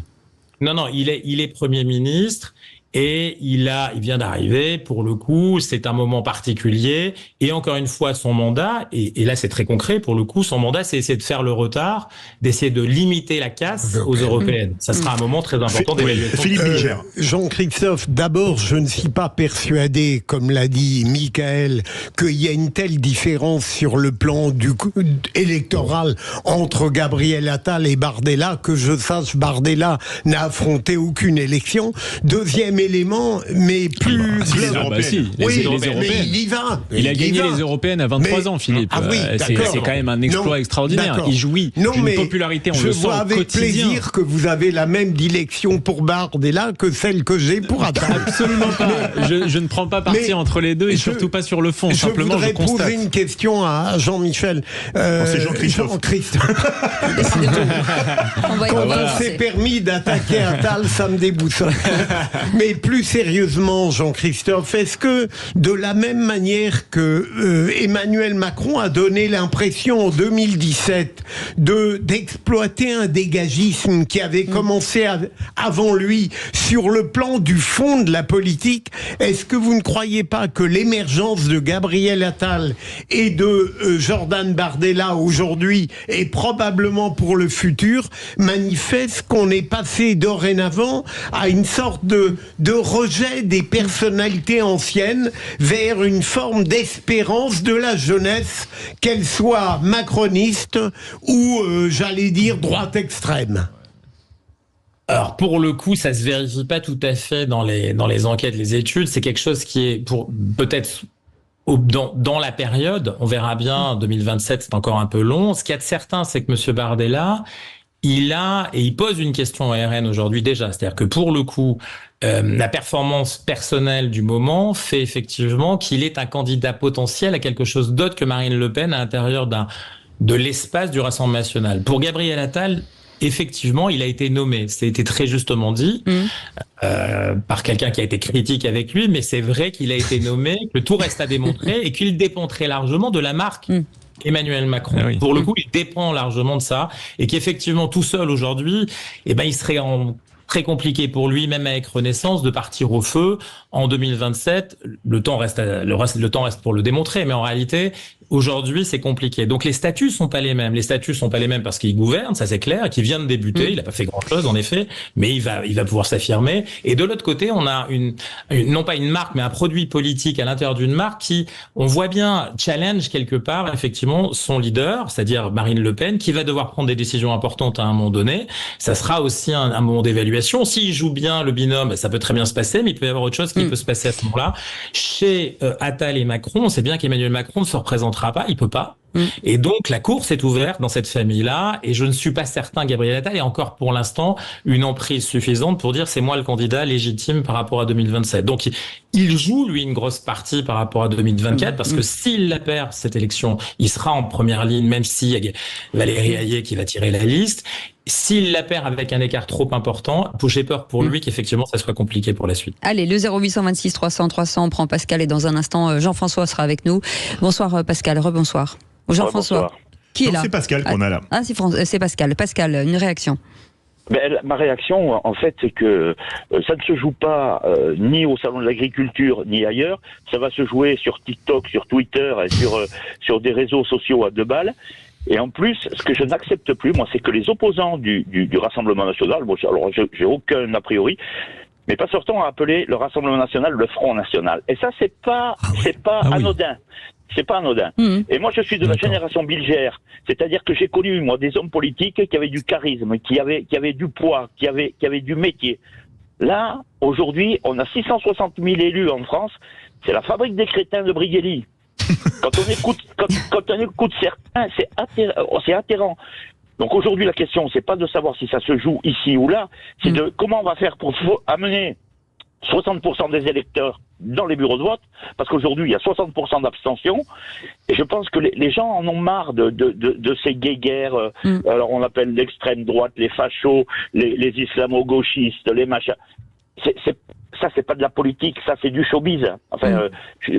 Non, il est Premier ministre. Et il vient d'arriver, pour le coup, c'est un moment particulier. Et encore une fois, son mandat, et là c'est très concret, pour le coup, son mandat, c'est essayer de faire le retard, d'essayer de limiter la casse aux européennes. Ça sera un moment très important d'évaluation. Philippe Bilger. Jean-Christophe, d'abord, je ne suis pas persuadé, comme l'a dit Michael, qu'il y a une telle différence sur le plan électoral entre Gabriel Attal et Bardella, que je sache, Bardella n'a affronté aucune élection. Deuxième élément, mais plus... les européennes. Mais il y va. Il a gagné les européennes à 23 ans, Philippe. C'est quand même un exploit extraordinaire. Il jouit d'une popularité, on le sent au quotidien. Je vois avec plaisir que vous avez la même dilection pour Bardella que celle que j'ai pour Attal. Absolument pas. Je ne prends pas parti entre les deux et surtout pas sur le fond. Simplement, je constate. Je voudrais poser une question à Jean-Michel. C'est Jean-Christophe. Quand on s'est permis d'attaquer Attal, ça me déboussole. Mais plus sérieusement, Jean-Christophe, est-ce que de la même manière que Emmanuel Macron a donné l'impression en 2017 d'exploiter un dégagisme qui avait commencé avant lui sur le plan du fond de la politique, est-ce que vous ne croyez pas que l'émergence de Gabriel Attal et de Jordan Bardella aujourd'hui et probablement pour le futur manifeste qu'on est passé dorénavant à une sorte de rejet des personnalités anciennes vers une forme d'espérance de la jeunesse, qu'elle soit macroniste ou, j'allais dire, droite extrême. Alors pour le coup, ça se vérifie pas tout à fait dans les enquêtes, les études. C'est quelque chose qui est peut-être dans la période. On verra bien. 2027, c'est encore un peu long. Ce qu'il y a de certain, c'est que M. Bardella, il pose une question au RN aujourd'hui déjà. C'est-à-dire que pour le coup, la performance personnelle du moment fait effectivement qu'il est un candidat potentiel à quelque chose d'autre que Marine Le Pen à l'intérieur de l'espace du Rassemblement national. Pour Gabriel Attal, effectivement, il a été nommé. Ça a été très justement dit par quelqu'un qui a été critique avec lui, mais c'est vrai qu'il a été nommé, que tout reste à démontrer et qu'il dépend très largement de la marque Emmanuel Macron. Ah oui. Pour le coup, il dépend largement de ça et qu'effectivement, tout seul aujourd'hui, il serait très compliqué pour lui, même avec Renaissance, de partir au feu en 2027. Le temps reste pour le démontrer, mais en réalité, aujourd'hui, c'est compliqué. Donc les statuts sont pas les mêmes. Les statuts sont pas les mêmes parce qu'il gouverne, ça c'est clair, et qu'il vient de débuter. Il a pas fait grand-chose en effet, mais il va pouvoir s'affirmer. Et de l'autre côté, on a non pas une marque, mais un produit politique à l'intérieur d'une marque qui, on voit bien, challenge quelque part effectivement son leader, c'est-à-dire Marine Le Pen, qui va devoir prendre des décisions importantes à un moment donné. Ça sera aussi un moment d'évaluation. S'il joue bien le binôme, ça peut très bien se passer, mais il peut y avoir autre chose qui peut se passer à ce moment-là. Chez Attal et Macron, on sait bien qu'Emmanuel Macron ne se représentera pas, il peut pas. Et donc la course est ouverte dans cette famille-là, et je ne suis pas certain Gabriel Attal ait encore pour l'instant une emprise suffisante pour dire c'est moi le candidat légitime par rapport à 2027. Donc il joue lui une grosse partie par rapport à 2024 parce que s'il la perd cette élection, il sera en première ligne, même si y a Valérie Hayet qui va tirer la liste. S'il la perd avec un écart trop important, j'ai peur pour lui qu'effectivement ça soit compliqué pour la suite. Allez, le 0826 300 300, on prend Pascal et dans un instant Jean-François sera avec nous. Bonsoir Pascal, rebonsoir. Jean-François, qui est là? C'est Pascal qu'on a là. Ah, c'est Pascal. Pascal, une réaction. Ma réaction, en fait, c'est que ça ne se joue pas ni au Salon de l'Agriculture, ni ailleurs. Ça va se jouer sur TikTok, sur Twitter et sur des réseaux sociaux à 2 balles. Et en plus, ce que je n'accepte plus, moi, c'est que les opposants du Rassemblement national, bon, alors j'ai aucun a priori, mais pas sortant à appeler le Rassemblement national le Front national. Et ça, c'est pas anodin. C'est pas anodin. Et moi, je suis de la génération Bilger. C'est-à-dire que j'ai connu, moi, des hommes politiques qui avaient du charisme, qui avaient du poids, qui avaient du métier. Là, aujourd'hui, on a 660 000 élus en France. C'est la fabrique des crétins de Briguelli. Quand on écoute certains, c'est atterrant. Donc aujourd'hui, la question, c'est pas de savoir si ça se joue ici ou là, c'est de comment on va faire pour amener 60% des électeurs dans les bureaux de vote, parce qu'aujourd'hui, il y a 60% d'abstention, et je pense que les gens en ont marre de ces guéguerres, alors on appelle l'extrême droite, les fachos, les islamo-gauchistes, les machins. Ça, c'est pas de la politique, ça, c'est du showbiz. Enfin,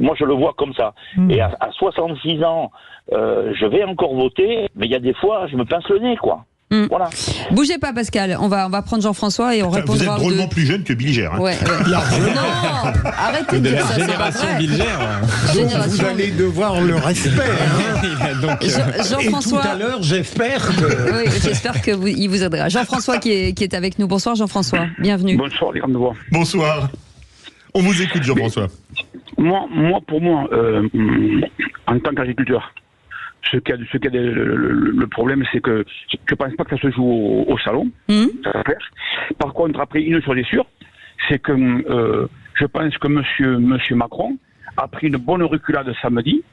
moi, je le vois comme ça. Et à 66 ans, je vais encore voter, mais il y a des fois, je me pince le nez, quoi. Voilà. Bougez pas, Pascal. On va prendre Jean-François et on répondra. Vous êtes drôlement plus jeune que Bilger. Hein. Ouais. Non, arrêtez de dire ça. Génération Bilger. Donc vous allez devoir le respect. Donc, Jean-François. Et tout à l'heure, j'espère que. Oui, j'espère que il vous aidera. Jean-François qui est avec nous. Bonsoir, Jean-François. Bienvenue. Bonsoir, les grandes voix. Bonsoir. On vous écoute, Jean-François. Pour moi, en tant qu'agriculteur, ce qui est le problème, c'est que je pense pas que ça se joue au salon. Ça va faire. Par contre, après, une chose est sûre, c'est que je pense que monsieur Macron a pris une bonne reculade samedi,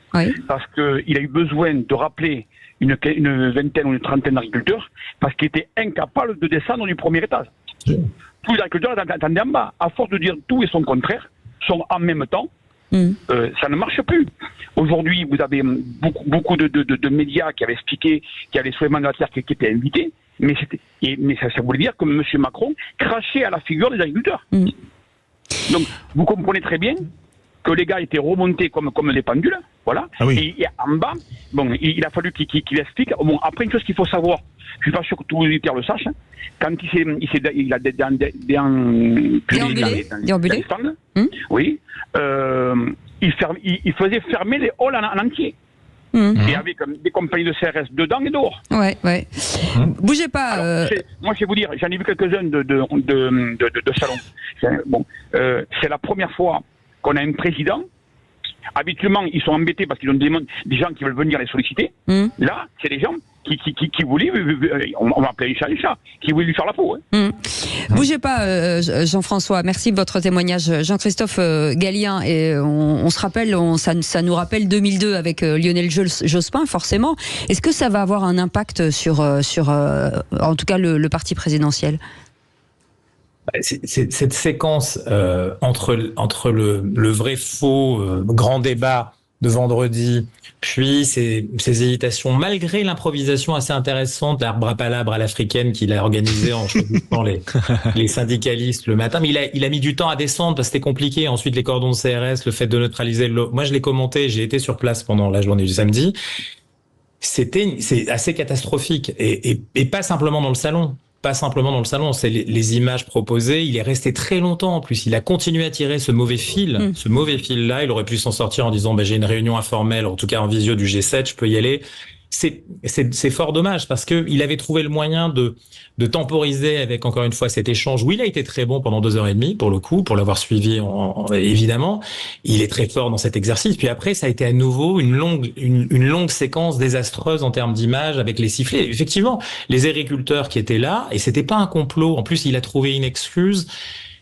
parce qu'il a eu besoin de rappeler une vingtaine ou une trentaine d'agriculteurs, parce qu'il était incapable de descendre du premier étage. Tous les agriculteurs attendaient en bas. À force de dire tout et son contraire, sont en même temps, ça ne marche plus. Aujourd'hui, vous avez beaucoup de médias qui avaient expliqué qu'il y avait les soulèvements de la terre qui étaient invités, mais ça voulait dire que M. Macron crachait à la figure des agriculteurs. Donc, vous comprenez très bien que les gars étaient remontés comme des pendules, voilà. Et en bas, bon, il a fallu qu'il explique. Bon, après, une chose qu'il faut savoir, je suis pas sûr que tous les auditeurs le sachent, quand il a déambulé, oui, il faisait fermer les halls en entier. Et avec des compagnies de CRS dedans et dehors. Ouais. Bougez pas. Alors, moi, je vais vous dire, j'en ai vu quelques-uns de salons. Bon, c'est la première fois qu'on a un président. Habituellement, ils sont embêtés parce qu'ils ont des gens qui veulent venir les solliciter. Là, c'est des gens qui voulaient, on va appeler un chat, qui voulaient lui faire la peau. Bougez pas, Jean-François. Merci de votre témoignage. Jean-Christophe Gallien, et on se rappelle, ça nous rappelle 2002 avec Lionel Jospin, forcément. Est-ce que ça va avoir un impact sur en tout cas, le parti présidentiel ? Cette séquence entre le vrai faux grand débat de vendredi, puis ces hésitations, malgré l'improvisation assez intéressante d'Arbre à l'africaine qu'il a organisée en choisissant les syndicalistes le matin, mais il a mis du temps à descendre parce que c'était compliqué. Ensuite, les cordons de CRS, le fait de neutraliser l'eau. Moi, je l'ai commenté, j'ai été sur place pendant la journée du samedi. C'est assez catastrophique et pas simplement dans le salon. C'est les images proposées. Il est resté très longtemps en plus. Il a continué à tirer ce mauvais fil. Ce mauvais fil-là, il aurait pu s'en sortir en disant j'ai une réunion informelle, en tout cas en visio du G7, je peux y aller. C'est fort dommage parce que il avait trouvé le moyen de temporiser avec, encore une fois, cet échange où il a été très bon pendant 2h30 pour le coup, pour l'avoir suivi évidemment. Il est très fort dans cet exercice. Puis après, ça a été à nouveau une longue séquence désastreuse en termes d'image avec les sifflets. Effectivement, les agriculteurs qui étaient là, et c'était pas un complot. En plus, il a trouvé une excuse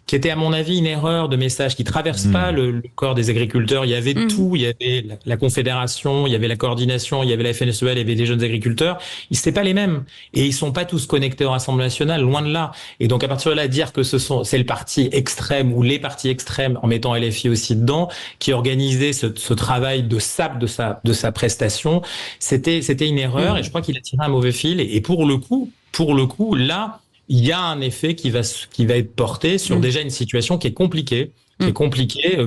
qui était à mon avis une erreur de message, qui traverse pas le corps des agriculteurs. Il y avait tout, il y avait la Confédération, il y avait la coordination, il y avait la FNSEA, il y avait des jeunes agriculteurs. C'était pas les mêmes. Et ils sont pas tous connectés au Rassemblement national, loin de là. Et donc à partir de là, dire que c'est le parti extrême ou les partis extrêmes, en mettant LFI aussi dedans, qui organisait ce travail de sap de sa prestation, c'était une erreur. Et je crois qu'il a tiré un mauvais fil. Et pour le coup, là, il y a un effet qui va être porté sur déjà une situation qui est compliquée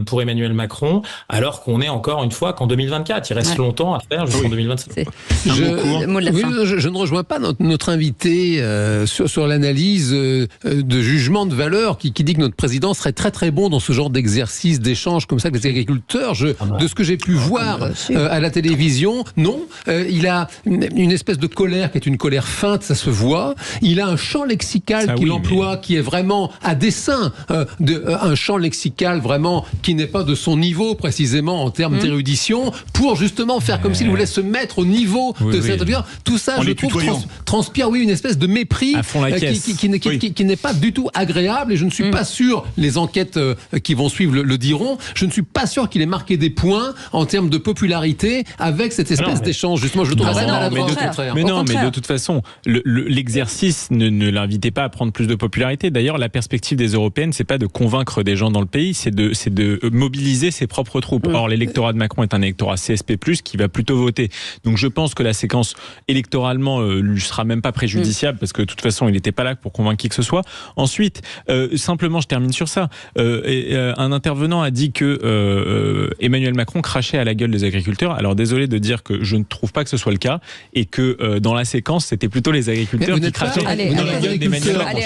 pour Emmanuel Macron, alors qu'on est encore une fois qu'en 2024. Il reste longtemps à faire jusqu'en 2027. Je ne rejoins pas notre invité sur l'analyse de jugement de valeur qui dit que notre président serait très très bon dans ce genre d'exercice, d'échange comme ça avec les agriculteurs. De ce que j'ai pu voir à la télévision, non. Il a une espèce de colère qui est une colère feinte, ça se voit. Il a un champ lexical qu'il emploie qui est vraiment à dessein un champ lexical Pascal, vraiment, qui n'est pas de son niveau, précisément, en termes d'érudition, pour justement faire comme s'il voulait se mettre au niveau de cette audience. Tout ça, je trouve, transpire, une espèce de mépris qui n'est pas du tout agréable, et je ne suis pas sûr, les enquêtes qui vont suivre le diront, je ne suis pas sûr qu'il ait marqué des points en termes de popularité avec cette espèce d'échange. Justement, je le trouve assez maladroit. Mais de toute façon, l'exercice ne l'invitait pas à prendre plus de popularité. D'ailleurs, la perspective des européennes, c'est pas de convaincre des gens dans le pays, c'est de mobiliser ses propres troupes. Or, l'électorat de Macron est un électorat CSP+, qui va plutôt voter. Donc, je pense que la séquence électoralement lui sera même pas préjudiciable, parce que de toute façon, il n'était pas là pour convaincre qui que ce soit. Ensuite, simplement, je termine sur ça. Un intervenant a dit que Emmanuel Macron crachait à la gueule des agriculteurs. Alors, désolé de dire que je ne trouve pas que ce soit le cas, et que dans la séquence, c'était plutôt les agriculteurs qui crachaient dans la gueule d'Emmanuel Macron.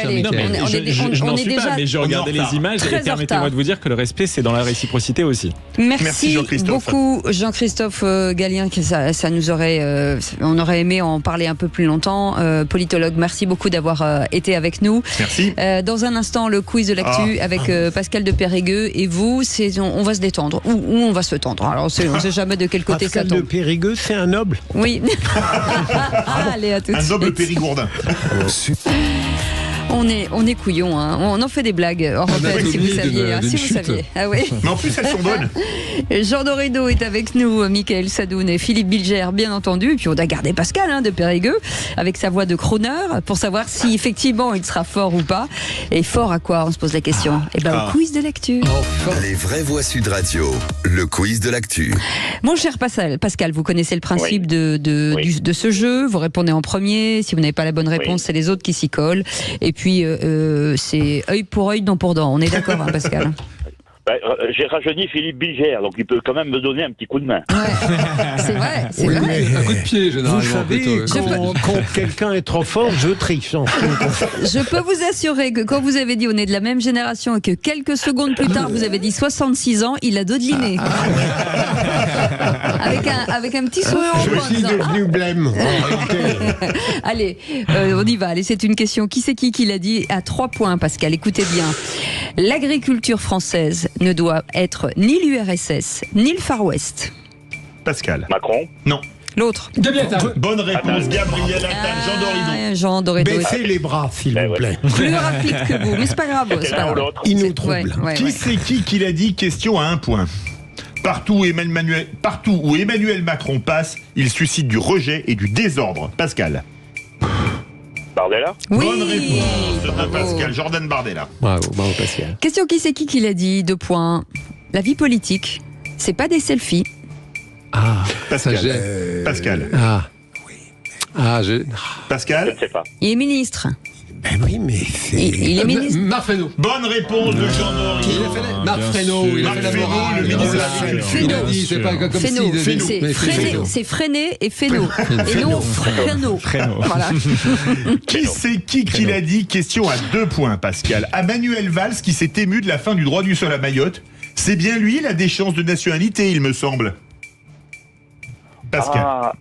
Je n'en suis pas, mais je regardais les images, et permettez-moi de vous dire que le respect, c'est dans la réciprocité aussi. Merci beaucoup, Jean-Christophe Gallien, que ça nous aurait, on aurait aimé en parler un peu plus longtemps. Politologue, merci beaucoup d'avoir été avec nous. Merci. Dans un instant, le quiz de l'actu avec Pascal de Périgueux, et vous, on va se détendre, ou on va se tendre. Alors, on ne sait jamais de quel côté ça tombe. Pascal de Périgueux, c'est un noble. Oui. Allez, à tout de suite. Un noble périgourdin. On est couillons, hein. On en fait des blagues hors antenne, si vous saviez. Si vous saviez. Ah oui. Mais en plus, elles sont bonnes. Jean Dorédo est avec nous, Michael Sadoun et Philippe Bilger, bien entendu. Et puis on a gardé Pascal de Périgueux avec sa voix de crooner pour savoir si effectivement il sera fort ou pas. Et fort à quoi, on se pose la question. Au quiz de l'actu. Les vraies voix Sud Radio, le quiz de l'actu. Mon cher Pascal, vous connaissez le principe de ce jeu. Vous répondez en premier. Si vous n'avez pas la bonne réponse, c'est les autres qui s'y collent. Et puis, c'est œil pour œil, dent pour dent. On est d'accord, Pascal? J'ai rajeuni Philippe Bilger, donc il peut quand même me donner un petit coup de main. C'est vrai. Un coup de pied, généralement. Vous savez, quand quelqu'un est trop fort, je triche. Je peux vous assurer que quand vous avez dit on est de la même génération et que quelques secondes plus tard vous avez dit 66 ans, il a dodeliné. Avec un petit sourire en coin. Je suis devenu blême. Allez, on y va. Allez, c'est une question. Qui c'est qui l'a dit? À 3 points, Pascal. Écoutez bien. L'agriculture française ne doit être ni l'URSS, ni le Far West. Pascal. Macron. Non. L'autre. Bonne réponse, Gabriel Attal, Jean Dorédo. Baissez les bras, s'il vous plaît. Plus rapide que vous, mais c'est pas grave. Il nous trouble. Qui c'est qui l'a dit? Question à 1 point. Partout où Emmanuel Macron passe, il suscite du rejet et du désordre. Pascal. Bardella. Oui. Bonne réponse de Pascal. Jordan Bardella. Bravo, Pascal. Question, qui c'est qui l'a dit? 2 points. La vie politique, c'est pas des selfies. Pascal. Pascal. Pascal. Je ne sais pas. Il est ministre. Ben oui, mais c'est... Il est ministre. Marc Fesneau. Bonne réponse de Jean Dorédo. Marc Fesneau, il a fait la morale. Le ministre de l'Agriculture. Il a dit, c'est pas comme si... C'est Freinet et Fesneau. Et non Fresneau. Voilà. Qui c'est qui l'a dit? Question à 2 points, Pascal. À Manuel Valls, qui s'est ému de la fin du droit du sol à Mayotte. C'est bien lui, la déchéance de nationalité, il me semble. Pascal.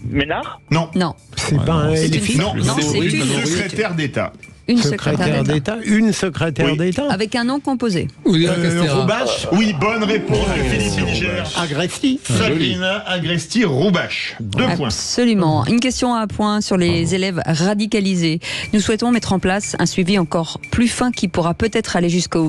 Ménard? Non. C'est pas un LFI. Non, c'est une secrétaire d'État. Une secrétaire d'État. Une secrétaire d'État. Avec un nom composé. Roubache. Oui, bonne réponse de Philippe Bilger. Agresti. Sabrina Agresti-Roubache. 2 points. Absolument. Une question à 1 point sur les élèves radicalisés. Nous souhaitons mettre en place un suivi encore plus fin qui pourra peut-être aller jusqu'à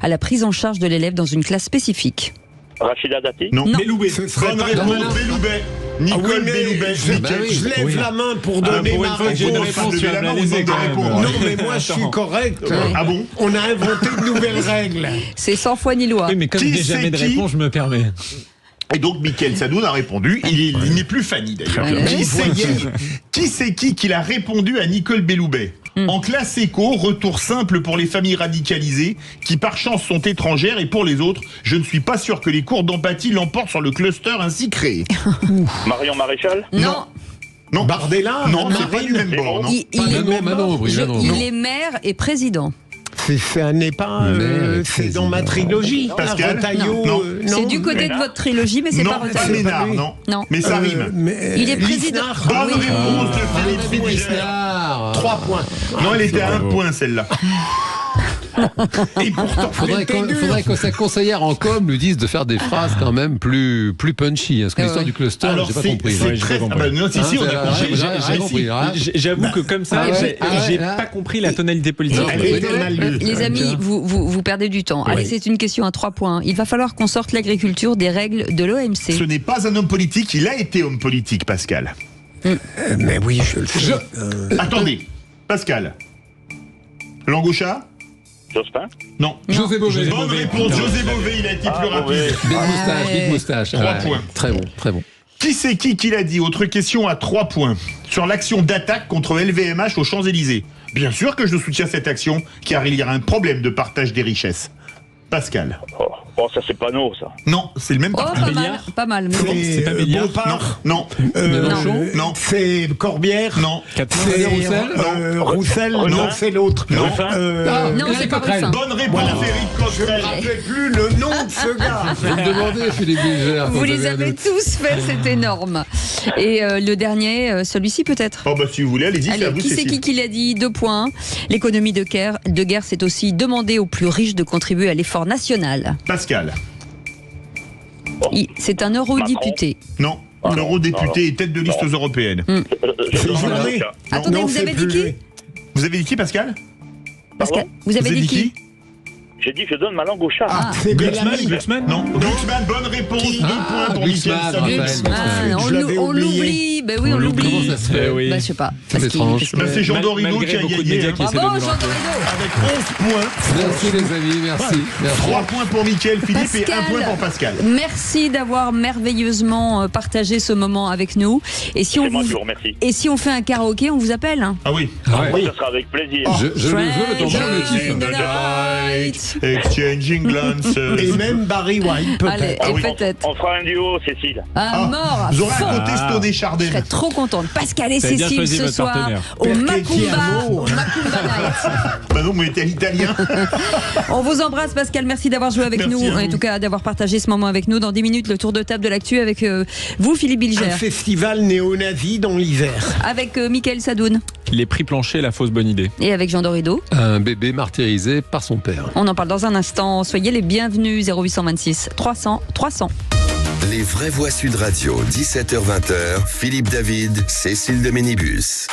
la prise en charge de l'élève dans une classe spécifique. Rachida Dati? Non. Belloubet. Bonne réponse, Belloubet. Nicole Belloubet. Je lève la main pour donner ma réponse. Non, mais moi je suis correct. Ah bon? On a inventé de nouvelles règles. C'est sans foi ni loi. Oui, mais comme je n'ai jamais de réponse, je me permets. Et donc, Michael Sadoun a répondu. Il n'est plus Fanny, d'ailleurs. Qui c'est qui l'a répondu à Nicole Belloubet? En classe éco, retour simple pour les familles radicalisées qui par chance sont étrangères, et pour les autres, je ne suis pas sûr que les cours d'empathie l'emportent sur le cluster ainsi créé. Marion Maréchal? Non. Bardella? Non, c'est pas du même bord. Non. Il est maire et président. Ça n'est pas... c'est dans ma trilogie. Pascal? Non. C'est du côté de votre trilogie, mais c'est pas Retailleau. Non, c'est Ménard, non. Mais ça rime. Il est président. Bonne réponse de Philippe Bilger. 3 points. Non, elle était à 1 point, celle-là. Et pourtant, faudrait que sa conseillère en com lui dise de faire des phrases quand même plus punchy. Parce que l'histoire du cluster, alors, j'ai pas compris. C'est très... Ah bah non, si, on a compris. J'avoue que comme ça, j'ai pas compris la tonalité politique. Les amis, vous perdez du temps. Allez, c'est une question à 3 points. Il va falloir qu'on sorte l'agriculture des règles de l'OMC. Ce n'est pas un homme politique, il a été homme politique, Pascal. Mais oui, je le sais. Attendez, Pascal. Langoucha? Jospin? Non. José Bové. Bonne réponse, José Bové, il a été plus rapide. Big moustache. 3 points. Très bon. Qui c'est qui l'a dit? Autre question à 3 points. Sur l'action d'attaque contre LVMH aux Champs-Élysées. Bien sûr que je soutiens cette action, car il y a un problème de partage des richesses. Pascal. Oh, ça c'est Panot, ça. Non, c'est le même parti. Pas mal. Mais bon. C'est pas Béliard. Non. Mélenchon. Non. C'est Corbière. Non. C'est Roussel. Non, c'est l'autre. Non, c'est pas Ruffin. Bonne réponse, Éric Coquerel. Je ne me rappelle plus le nom de ce gars. Vous me demandez, Philippe Bilger. Vous les avez tous faits, c'est énorme. Et le dernier, celui-ci peut-être. Oh bah si vous voulez, allez-y, c'est à vous, qui c'est qui l'a dit? 2 points. L'économie de guerre, c'est aussi demander aux plus riches de contribuer à l'effort national. Pascal. C'est un eurodéputé. Non, l'eurodéputé est tête de liste européenne. Attendez, vous avez dit qui? Vous avez dit qui, Pascal? Vous avez dit qui? J'ai dit que je donne ma langue au chat. C'est Glucksmann. Non. Glucksmann, bonne réponse. 2 points pour Michel Sadoun. On l'oublie. Ben oui, on l'oublie. Comment ça se fait? Je sais pas. C'est étrange. C'est Jean Dorido qui a gagné. Bravo, Jean Dorido. Avec 11 points. Merci les amis, merci. 3 points pour Mickaël, Philippe et 1 point pour Pascal. Merci d'avoir merveilleusement partagé ce moment avec nous. Et si on fait un karaoké, on vous appelle? Ah oui. Ça sera avec plaisir. Je le veux le temps de l'équipe. Exchanging glances. Et même Barry White, peut-être. Peut-être. On fera un duo, Cécile. Mort. Vous aurez un côté Sto Chardin. Je serais trop contente. Pascal et Cécile ce soir au Macumba Night. Bah non, mais t'es italien. On vous embrasse, Pascal. Merci d'avoir joué avec nous. En tout cas, d'avoir partagé ce moment avec nous. Dans 10 minutes, le tour de table de l'actu avec vous, Philippe Bilger. Un festival néo-nazi dans l'hiver. Avec Michael Sadoun. Les prix planchers, la fausse bonne idée. Et avec Jean Dorido. Un bébé martyrisé par son père. On en parle dans un instant. Soyez les bienvenus. 0826 300 300. Les vraies voix Sud Radio, 17h-20h, Philippe David, Cécile de Ménibus.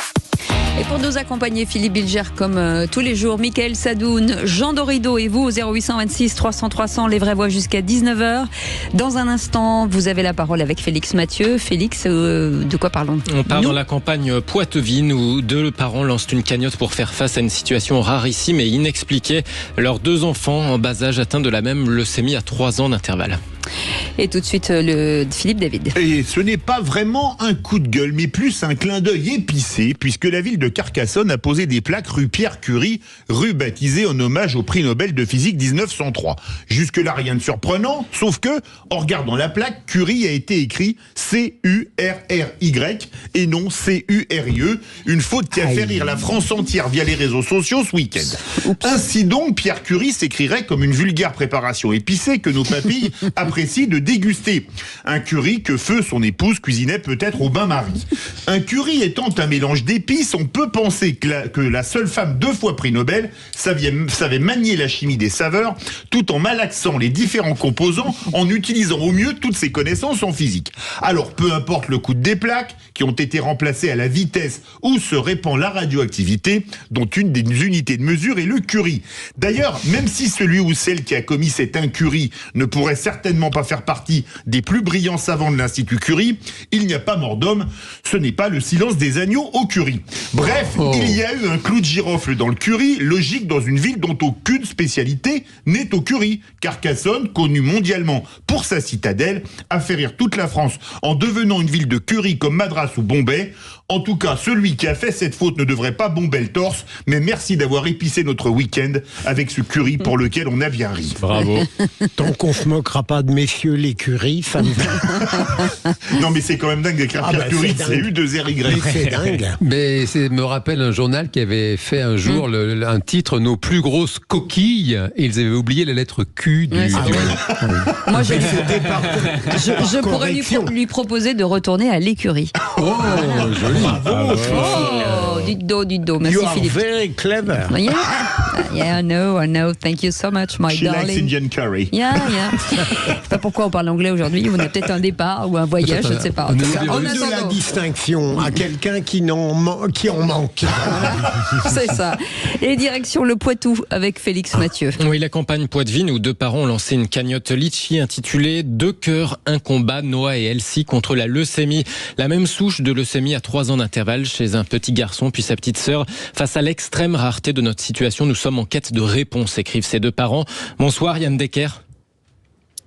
Et pour nous accompagner, Philippe Bilger, comme tous les jours, Michael Sadoun, Jean Dorido et vous au 0826 300 300, les vraies voix jusqu'à 19h. Dans un instant, vous avez la parole avec Félix Mathieu. Félix, de quoi parlons-nous? On part dans la campagne poitevine où 2 parents lancent une cagnotte pour faire face à une situation rarissime et inexpliquée. Leurs 2 enfants en bas âge atteints de la même leucémie à 3 ans d'intervalle. Et tout de suite, le Philippe David. Et ce n'est pas vraiment un coup de gueule, mais plus un clin d'œil épicé, puisque la ville de Carcassonne a posé des plaques rue Pierre Curie, rue baptisée en hommage au prix Nobel de physique 1903. Jusque-là, rien de surprenant, sauf que, en regardant la plaque, Curie a été écrit C-U-R-R-Y et non C-U-R-I-E, une faute qui a fait rire la France entière via les réseaux sociaux ce week-end. Ainsi donc, Pierre Curie s'écrirait comme une vulgaire préparation épicée que nos papilles apprécient de déguster. Un curry que Feu, son épouse, cuisinait peut-être au bain-marie. Un curry étant un mélange d'épices, on peut penser que la seule femme 2 fois prix Nobel savait manier la chimie des saveurs tout en malaxant les différents composants en utilisant au mieux toutes ses connaissances en physique. Alors peu importe le coût des plaques qui ont été remplacées à la vitesse où se répand la radioactivité, dont une des unités de mesure est le curie. D'ailleurs, même si celui ou celle qui a commis cette incurie ne pourrait certainement pas faire partie des plus brillants savants de l'Institut Curie, il n'y a pas mort d'homme, ce n'est pas le silence des agneaux au curry. Bref, il y a eu un clou de girofle dans le curry, logique dans une ville dont aucune spécialité n'est au curry. Carcassonne, connue mondialement pour sa citadelle, a fait rire toute la France en devenant une ville de curry comme Madras ou Bombay. En tout cas, celui qui a fait cette faute ne devrait pas bomber le torse, mais merci d'avoir épicé notre week-end avec ce curry pour lequel on a bien ri. Bravo. Tant qu'on se moquera pas de messieurs les curries, ça me va. Non, mais c'est quand même dingue d'écrire Pierre Curie, c'est U2RY. C'est dingue. Mais ça me rappelle un journal qui avait fait un jour un titre, Nos plus grosses coquilles, et ils avaient oublié la lettre Q du... Moi, je pourrais lui proposer de retourner à l'écurie. Oh, joli. Bravo, dites donc. Merci You are Philippe. very clever. Yeah, I know. Thank you so much, my She darling. likes Indian curry. Yeah. Je sais pas pourquoi on parle anglais aujourd'hui. On a peut-être un départ ou un voyage, je ne sais pas. En De la distinction à quelqu'un qui en manque. C'est ça. Et direction le Poitou avec Félix Mathieu. Oui, la campagne Poitevine où deux parents ont lancé une cagnotte Litchi intitulée 2 cœurs, un combat, Noah et Elsie contre la leucémie. La même souche de leucémie à 3 ans d'intervalle chez un petit garçon puis sa petite sœur. Face à l'extrême rareté de notre situation, nous sommes en quête de réponse, écrivent ces deux parents. Bonsoir Yann Decker.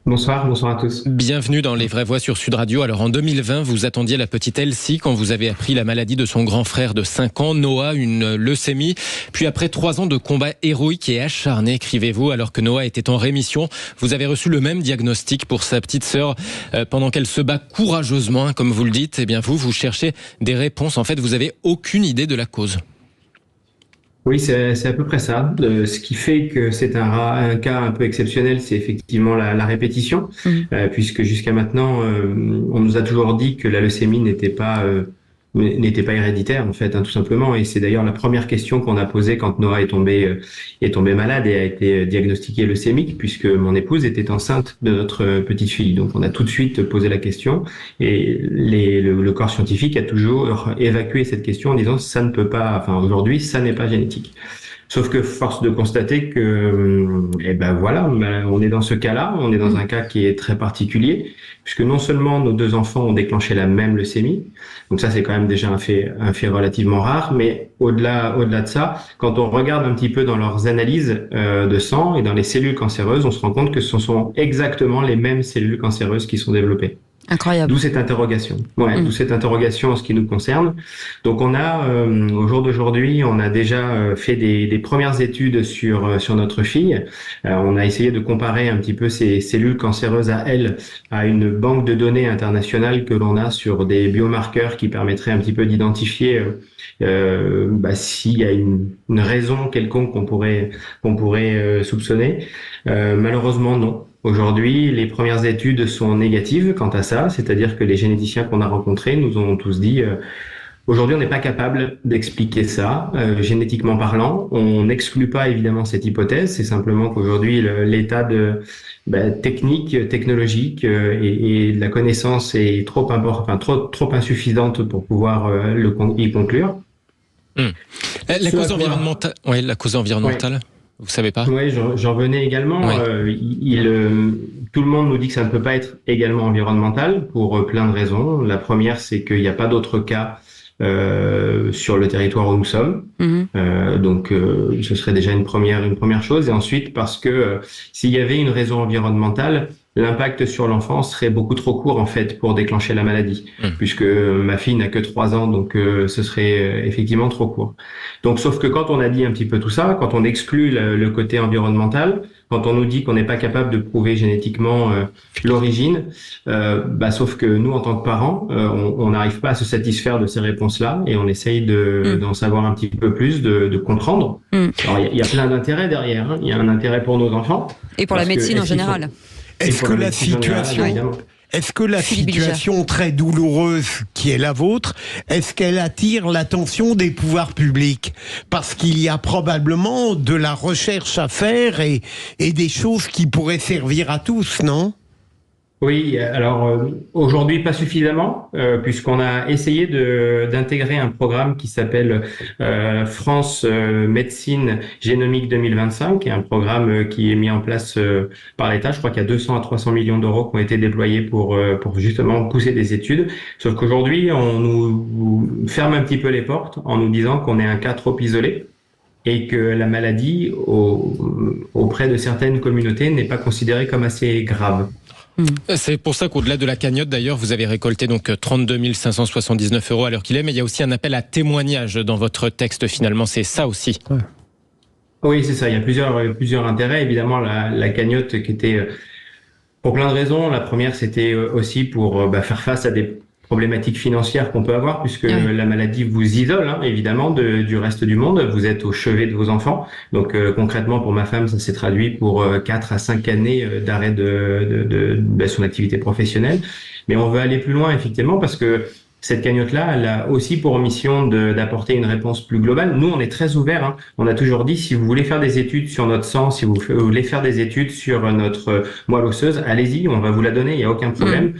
Bonsoir à tous. Bienvenue dans Les Vraies Voix sur Sud Radio. Alors en 2020, vous attendiez la petite Elsie quand vous avez appris la maladie de son grand frère de 5 ans, Noah, une leucémie. Puis après 3 ans de combat héroïque et acharné, écrivez-vous, alors que Noah était en rémission, vous avez reçu le même diagnostic pour sa petite sœur pendant qu'elle se bat courageusement, comme vous le dites. Eh bien vous cherchez des réponses. En fait, vous avez aucune idée de la cause. Oui, c'est à peu près ça. Ce qui fait que c'est un cas un peu exceptionnel, c'est effectivement la répétition, puisque jusqu'à maintenant, on nous a toujours dit que la leucémie n'était pas héréditaire en fait, tout simplement. Et c'est d'ailleurs la première question qu'on a posée quand Noah est tombé malade et a été diagnostiqué leucémique, puisque mon épouse était enceinte de notre petite fille. Donc on a tout de suite posé la question et le corps scientifique a toujours évacué cette question en disant ça ne peut pas, aujourd'hui ça n'est pas génétique. Sauf que force de constater que, on est dans ce cas-là, on est dans un cas qui est très particulier, puisque non seulement nos 2 enfants ont déclenché la même leucémie, donc ça c'est quand même déjà un fait relativement rare, mais au-delà de ça, quand on regarde un petit peu dans leurs analyses de sang et dans les cellules cancéreuses, on se rend compte que ce sont exactement les mêmes cellules cancéreuses qui sont développées. Incroyable. D'où cette interrogation. D'où cette interrogation en ce qui nous concerne. Donc on a, au jour d'aujourd'hui, on a déjà fait des premières études sur notre fille. On a essayé de comparer un petit peu ces cellules cancéreuses à elle, à une banque de données internationale que l'on a sur des biomarqueurs qui permettraient un petit peu d'identifier s'il y a une raison quelconque qu'on pourrait soupçonner. Malheureusement, non. Aujourd'hui, les premières études sont négatives quant à ça, c'est-à-dire que les généticiens qu'on a rencontrés nous ont tous dit aujourd'hui on n'est pas capable d'expliquer ça, génétiquement parlant. On n'exclut pas évidemment cette hypothèse, c'est simplement qu'aujourd'hui l'état technologique et de la connaissance est trop insuffisante pour pouvoir y conclure. La cause environnementale. Oui, la cause environnementale. Ouais. Vous savez pas? Oui, j'en venais également. Oui. Tout le monde nous dit que ça ne peut pas être également environnemental pour plein de raisons. La première, c'est qu'il n'y a pas d'autres cas sur le territoire où nous sommes. Donc, ce serait déjà une première chose. Et ensuite, parce que s'il y avait une raison environnementale, l'impact sur l'enfant serait beaucoup trop court en fait pour déclencher la maladie, puisque ma fille n'a que 3 ans, donc ce serait effectivement trop court. Donc, sauf que quand on a dit un petit peu tout ça, quand on exclut le côté environnemental, quand on nous dit qu'on n'est pas capable de prouver génétiquement l'origine, sauf que nous, en tant que parents, on n'arrive pas à se satisfaire de ces réponses-là et on essaye d'en savoir un petit peu plus, de comprendre. Alors, il y a plein d'intérêts derrière. Il y a un intérêt pour nos enfants. Et pour la médecine en général. Est-ce que la situation très douloureuse qui est la vôtre, est-ce qu'elle attire l'attention des pouvoirs publics? Parce qu'il y a probablement de la recherche à faire et des choses qui pourraient servir à tous, non? Oui, alors aujourd'hui pas suffisamment, puisqu'on a essayé d'intégrer un programme qui s'appelle France Médecine Génomique 2025, qui est un programme qui est mis en place par l'État. Je crois qu'il y a 200 à 300 millions d'euros qui ont été déployés pour justement pousser des études. Sauf qu'aujourd'hui, on nous ferme un petit peu les portes en nous disant qu'on est un cas trop isolé et que la maladie auprès de certaines communautés n'est pas considérée comme assez grave. C'est pour ça qu'au-delà de la cagnotte, d'ailleurs, vous avez récolté donc 32 579 € à l'heure qu'il est, mais il y a aussi un appel à témoignage dans votre texte, finalement, c'est ça aussi. Oui, c'est ça, il y a plusieurs intérêts. Évidemment, la cagnotte qui était pour plein de raisons. La première, c'était aussi pour faire face à des problématiques financières qu'on peut avoir, puisque la maladie vous isole, évidemment, du reste du monde. Vous êtes au chevet de vos enfants. Donc, concrètement, pour ma femme, ça s'est traduit pour 4 à 5 années d'arrêt de son activité professionnelle. Mais on veut aller plus loin, effectivement, parce que cette cagnotte-là, elle a aussi pour mission d'apporter une réponse plus globale. Nous, on est très ouverts. Hein. On a toujours dit, si vous voulez faire des études sur notre sang, si vous voulez faire des études sur notre moelle osseuse, allez-y, on va vous la donner, il n'y a aucun problème.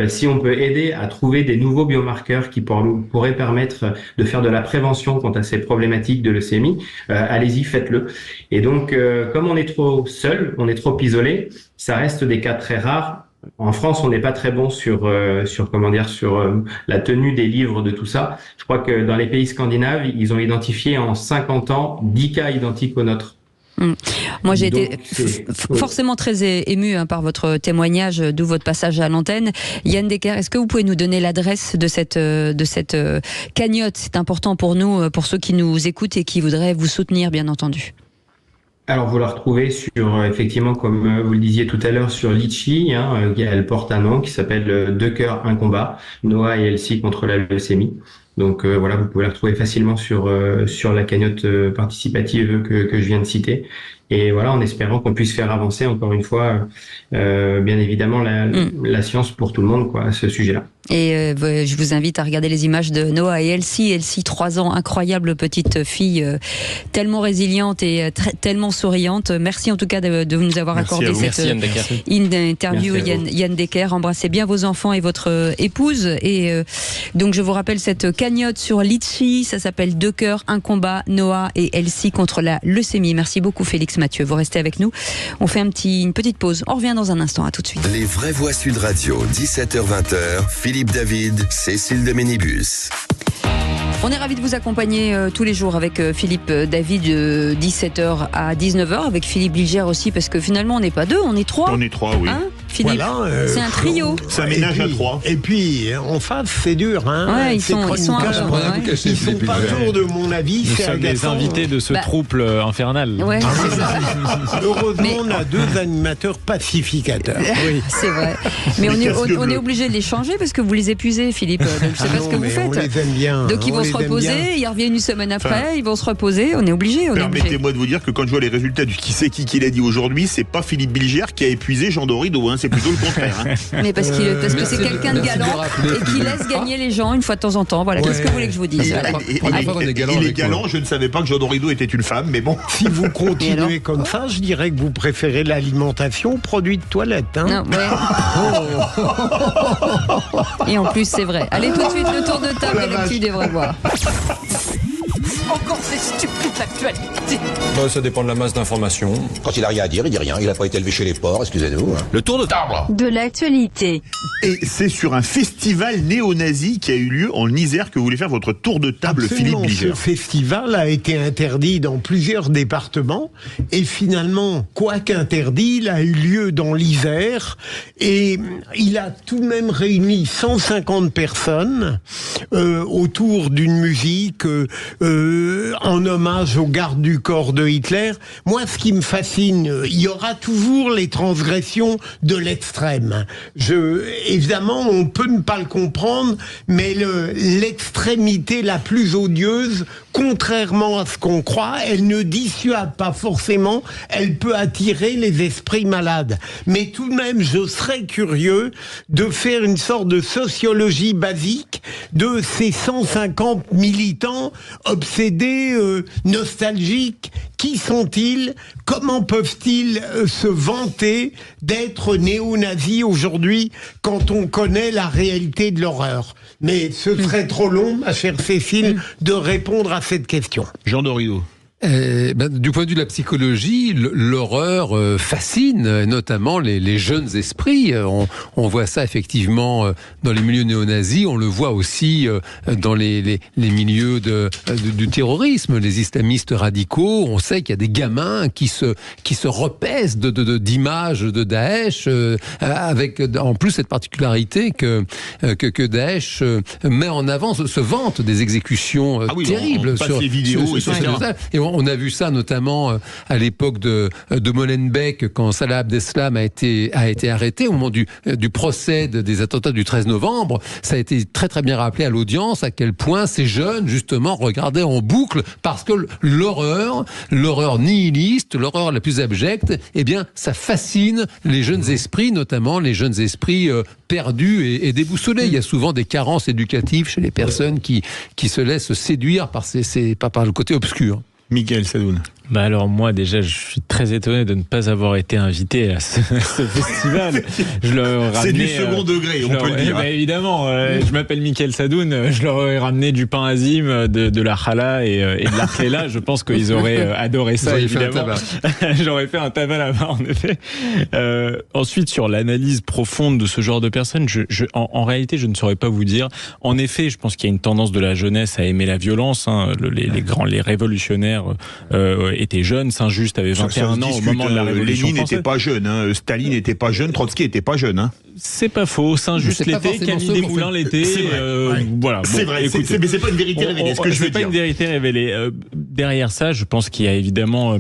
Si on peut aider à trouver des nouveaux biomarqueurs qui pourraient permettre de faire de la prévention quant à ces problématiques de leucémie, allez-y, faites-le. Et donc, comme on est trop seul, on est trop isolé, ça reste des cas très rares. En France, on n'est pas très bon sur la tenue des livres de tout ça. Je crois que dans les pays scandinaves, ils ont identifié en 50 ans 10 cas identiques aux nôtres. Moi, j'ai été forcément très ému par votre témoignage, d'où votre passage à l'antenne. Yann Decker, est-ce que vous pouvez nous donner l'adresse de cette cagnotte ? C'est important pour nous, pour ceux qui nous écoutent et qui voudraient vous soutenir, bien entendu. Alors, vous la retrouvez sur, effectivement, comme vous le disiez tout à l'heure, sur Litchi. Elle porte un nom qui s'appelle 2 cœurs, 1 combat, Noah et Elsie contre la leucémie. Donc voilà, vous pouvez la retrouver facilement sur la cagnotte participative que je viens de citer. Et voilà, en espérant qu'on puisse faire avancer encore une fois, bien évidemment, la science pour tout le monde, quoi, à ce sujet-là. Et je vous invite à regarder les images de Noah et Elsie. Elsie, 3 ans, incroyable petite fille, tellement résiliente et tellement souriante. Merci en tout cas de nous avoir accordé cette interview, Yann Decker. Embrassez bien vos enfants et votre épouse. Et donc je vous rappelle cette cagnotte sur Litchi, ça s'appelle 2 cœurs, 1 combat, Noah et Elsie contre la leucémie. Merci beaucoup Félix Mathieu. Vous restez avec nous. On fait une petite pause. On revient dans un instant. À tout de suite. Les vraies voix Sud Radio, 17h-20h. Philippe David, Cécile de Ménibus. On est ravis de vous accompagner tous les jours avec Philippe David, 17h à 19h, avec Philippe Bilger aussi, parce que finalement on n'est pas 2, on est 3. On est 3, oui. Philippe, c'est un trio. C'est un ménage à 3. Et puis, en face, c'est dur. Ouais, ils sont pas toujours de mon avis. Nous sommes les invités de ce trouble infernal. Ouais, heureusement, on a 2 animateurs pacificateurs. Oui. C'est vrai. Mais on est obligé de les changer parce que vous les épuisez, Philippe. Donc, je ne sais pas ce que vous faites. On les aime bien. Donc, ils vont se reposer. Ils reviennent une semaine après. Ils vont se reposer. On est obligé. Permettez-moi de vous dire que quand je vois les résultats du qui c'est qui l'a dit aujourd'hui, c'est pas Philippe Bilger qui a épuisé Jean Dorido. C'est plutôt le contraire. Mais parce que c'est quelqu'un de galant et qui laisse gagner les gens une fois de temps en temps. Voilà. Qu'est-ce que vous voulez que je vous dise? Il est galant. Je ne savais pas que Jean Dorido était une femme, mais bon. Si vous continuez comme ça, je dirais que vous préférez l'alimentation aux produits de toilette. Non, et en plus, c'est vrai. Allez, tout de suite, le tour de table et les petits devraient voir. Encore ces stupides actualités. Ça dépend de la masse d'informations. Quand il a rien à dire, il dit rien. Il n'a pas été élevé chez les porcs, excusez-nous. Le tour de table. De l'actualité. Et c'est sur un festival néo-nazi qui a eu lieu en Isère que vous voulez faire votre tour de table, Absolument, Philippe Bilger. Ce festival a été interdit dans plusieurs départements et finalement, quoique interdit, il a eu lieu dans l'Isère et il a tout de même réuni 150 personnes autour d'une musique en hommage aux gardes du corps de Hitler. Moi, ce qui me fascine, il y aura toujours les transgressions de l'extrême. Évidemment, on peut ne pas le comprendre, mais l'extrémité la plus odieuse, contrairement à ce qu'on croit, elle ne dissuade pas forcément, elle peut attirer les esprits malades. Mais tout de même, je serais curieux de faire une sorte de sociologie basique de ces 150 militants obsédés, nostalgiques. Qui sont-ils? Comment peuvent-ils se vanter d'être néo-nazis aujourd'hui quand on connaît la réalité de l'horreur? Mais ce serait trop long, ma chère Cécile, de répondre à cette question. Jean Dorido. Du point de vue de la psychologie, l'horreur fascine, notamment les jeunes esprits. On voit ça effectivement dans les milieux néo-nazis, on le voit aussi dans les milieux du terrorisme, les islamistes radicaux. On sait qu'il y a des gamins qui se repaissent d'images de Daesh, avec en plus cette particularité que Daesh met en avant, se vante des exécutions terribles sur les vidéos et on a vu ça notamment à l'époque de Molenbeek, quand Salah Abdeslam a été arrêté au moment du procès des attentats du 13 novembre. Ça a été très très bien rappelé à l'audience à quel point ces jeunes justement regardaient en boucle, parce que l'horreur nihiliste, l'horreur la plus abjecte, eh bien ça fascine les jeunes esprits, notamment les jeunes esprits perdus et déboussolés. Il y a souvent des carences éducatives chez les personnes qui se laissent séduire par le côté obscur. Michael Sadoun. Alors moi déjà je suis très étonné de ne pas avoir été invité à ce festival. C'est du second degré, on peut le dire. Évidemment, je m'appelle Michael Sadoun, je leur ai ramené du pain azim, de la challah et de l'arkhéla. Je pense qu'ils auraient adoré ça, évidemment. J'aurais fait un tabac là-bas, en effet. Ensuite, sur l'analyse profonde de ce genre de personnes, en réalité, je ne saurais pas vous dire. En effet, je pense qu'il y a une tendance de la jeunesse à aimer la violence. Les révolutionnaires était jeune, Saint-Just avait 21 ans au moment de la Révolution Lénine française. n'était pas jeune, Staline n'était pas jeune, Trotsky n'était pas jeune. C'est pas faux, Saint-Just l'été, Camille Desmoulins l'été. Voilà. C'est vrai, mais c'est pas une vérité révélée. C'est pas une vérité révélée. Derrière ça, je pense qu'il y a évidemment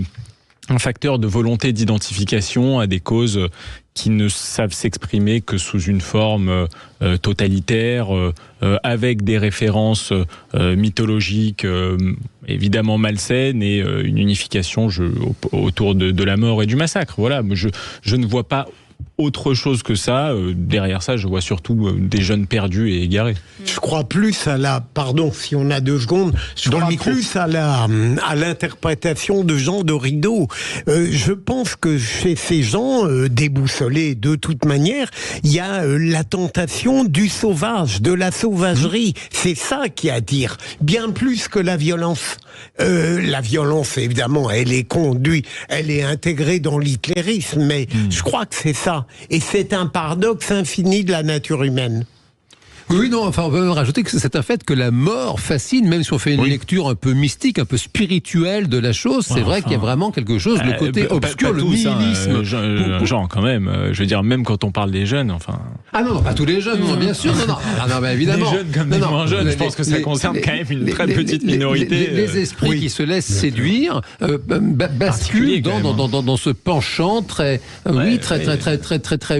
un facteur de volonté d'identification à des causes qui ne savent s'exprimer que sous une forme totalitaire, avec des références mythologiques évidemment malsaines et une unification autour de la mort et du massacre. Voilà, je ne vois pas autre chose que ça. Derrière ça, je vois surtout des jeunes perdus et égarés. Je crois plus à pardon, si on a 2 secondes, je crois plus à l'interprétation de Jean de Rideau. Je pense que chez ces gens déboussolés de toute manière, il y a la tentation du sauvage, de la sauvagerie. C'est ça qui attire, bien plus que la violence. La violence, évidemment, elle est intégrée dans l'hitlérisme, mais je crois que c'est ça. Et c'est un paradoxe infini de la nature humaine. Oui, non, enfin, on peut même rajouter que c'est un fait que la mort fascine, même si on fait une lecture un peu mystique, un peu spirituelle de la chose. C'est vrai qu'il y a vraiment quelque chose, le côté obscur, le nihilisme. Jean, quand même. Je veux dire, même quand on parle des jeunes, enfin. Ah non, pas tous les jeunes, non, bien sûr. Non, mais évidemment. Les jeunes comme les moins jeunes, je pense que ça concerne quand même une très petite minorité. Les esprits qui se laissent séduire basculent dans ce penchant très